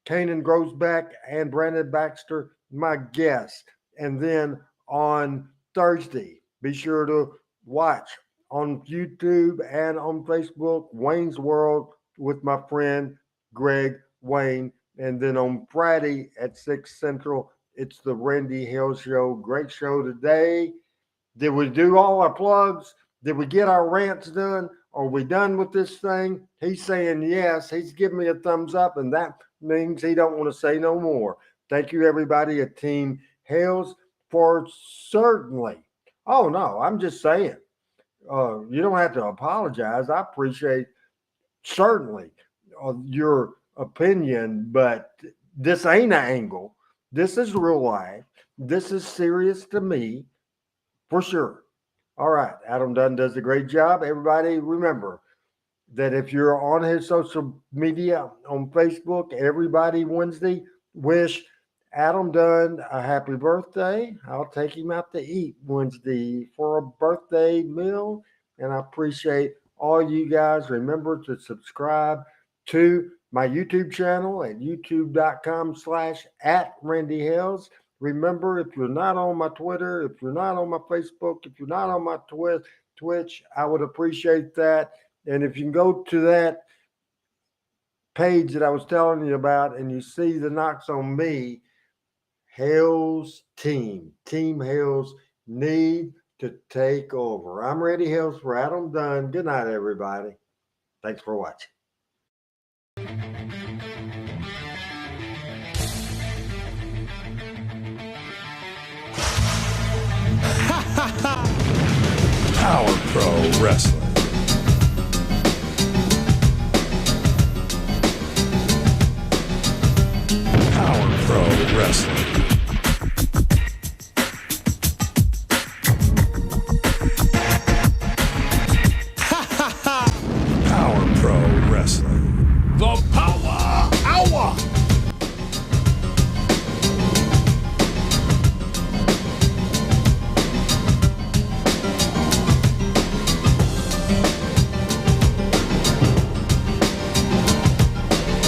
Speaker 3: Kanan Grosback, and Brandon Baxter, my guests. And then on Thursday, be sure to watch on YouTube and on Facebook, Wayne's World with my friend Greg Wayne. And then on Friday at 6 Central, it's the Randy Hales Show. Great show today. Did we do all our plugs? Did we get our rants done? Are we done with this thing? He's saying yes. He's giving me a thumbs up, and that means he don't want to say no more. Thank you, everybody at Team Hales, for certainly. Oh, no, I'm just saying. You don't have to apologize. I appreciate certainly your opinion, but this ain't an angle. This is real life. This is serious to me, for sure. All right. Adam Dunn does a great job. Everybody remember that if you're on his social media on Facebook, everybody Wednesday wish Adam Dunn a happy birthday. I'll take him out to eat Wednesday for a birthday meal. And I appreciate all you guys. Remember to subscribe to my YouTube channel at youtube.com/@RandyHales. Remember, if you're not on my Twitter, if you're not on my Facebook, if you're not on my Twitch, I would appreciate that. And if you can go to that page that I was telling you about and you see the knocks on me, Hales Team Hales need to take over. I'm Randy Hales for Adam Dunn. Good night, everybody. Thanks for watching.
Speaker 1: Power Pro Wrestling. Power Pro Wrestling.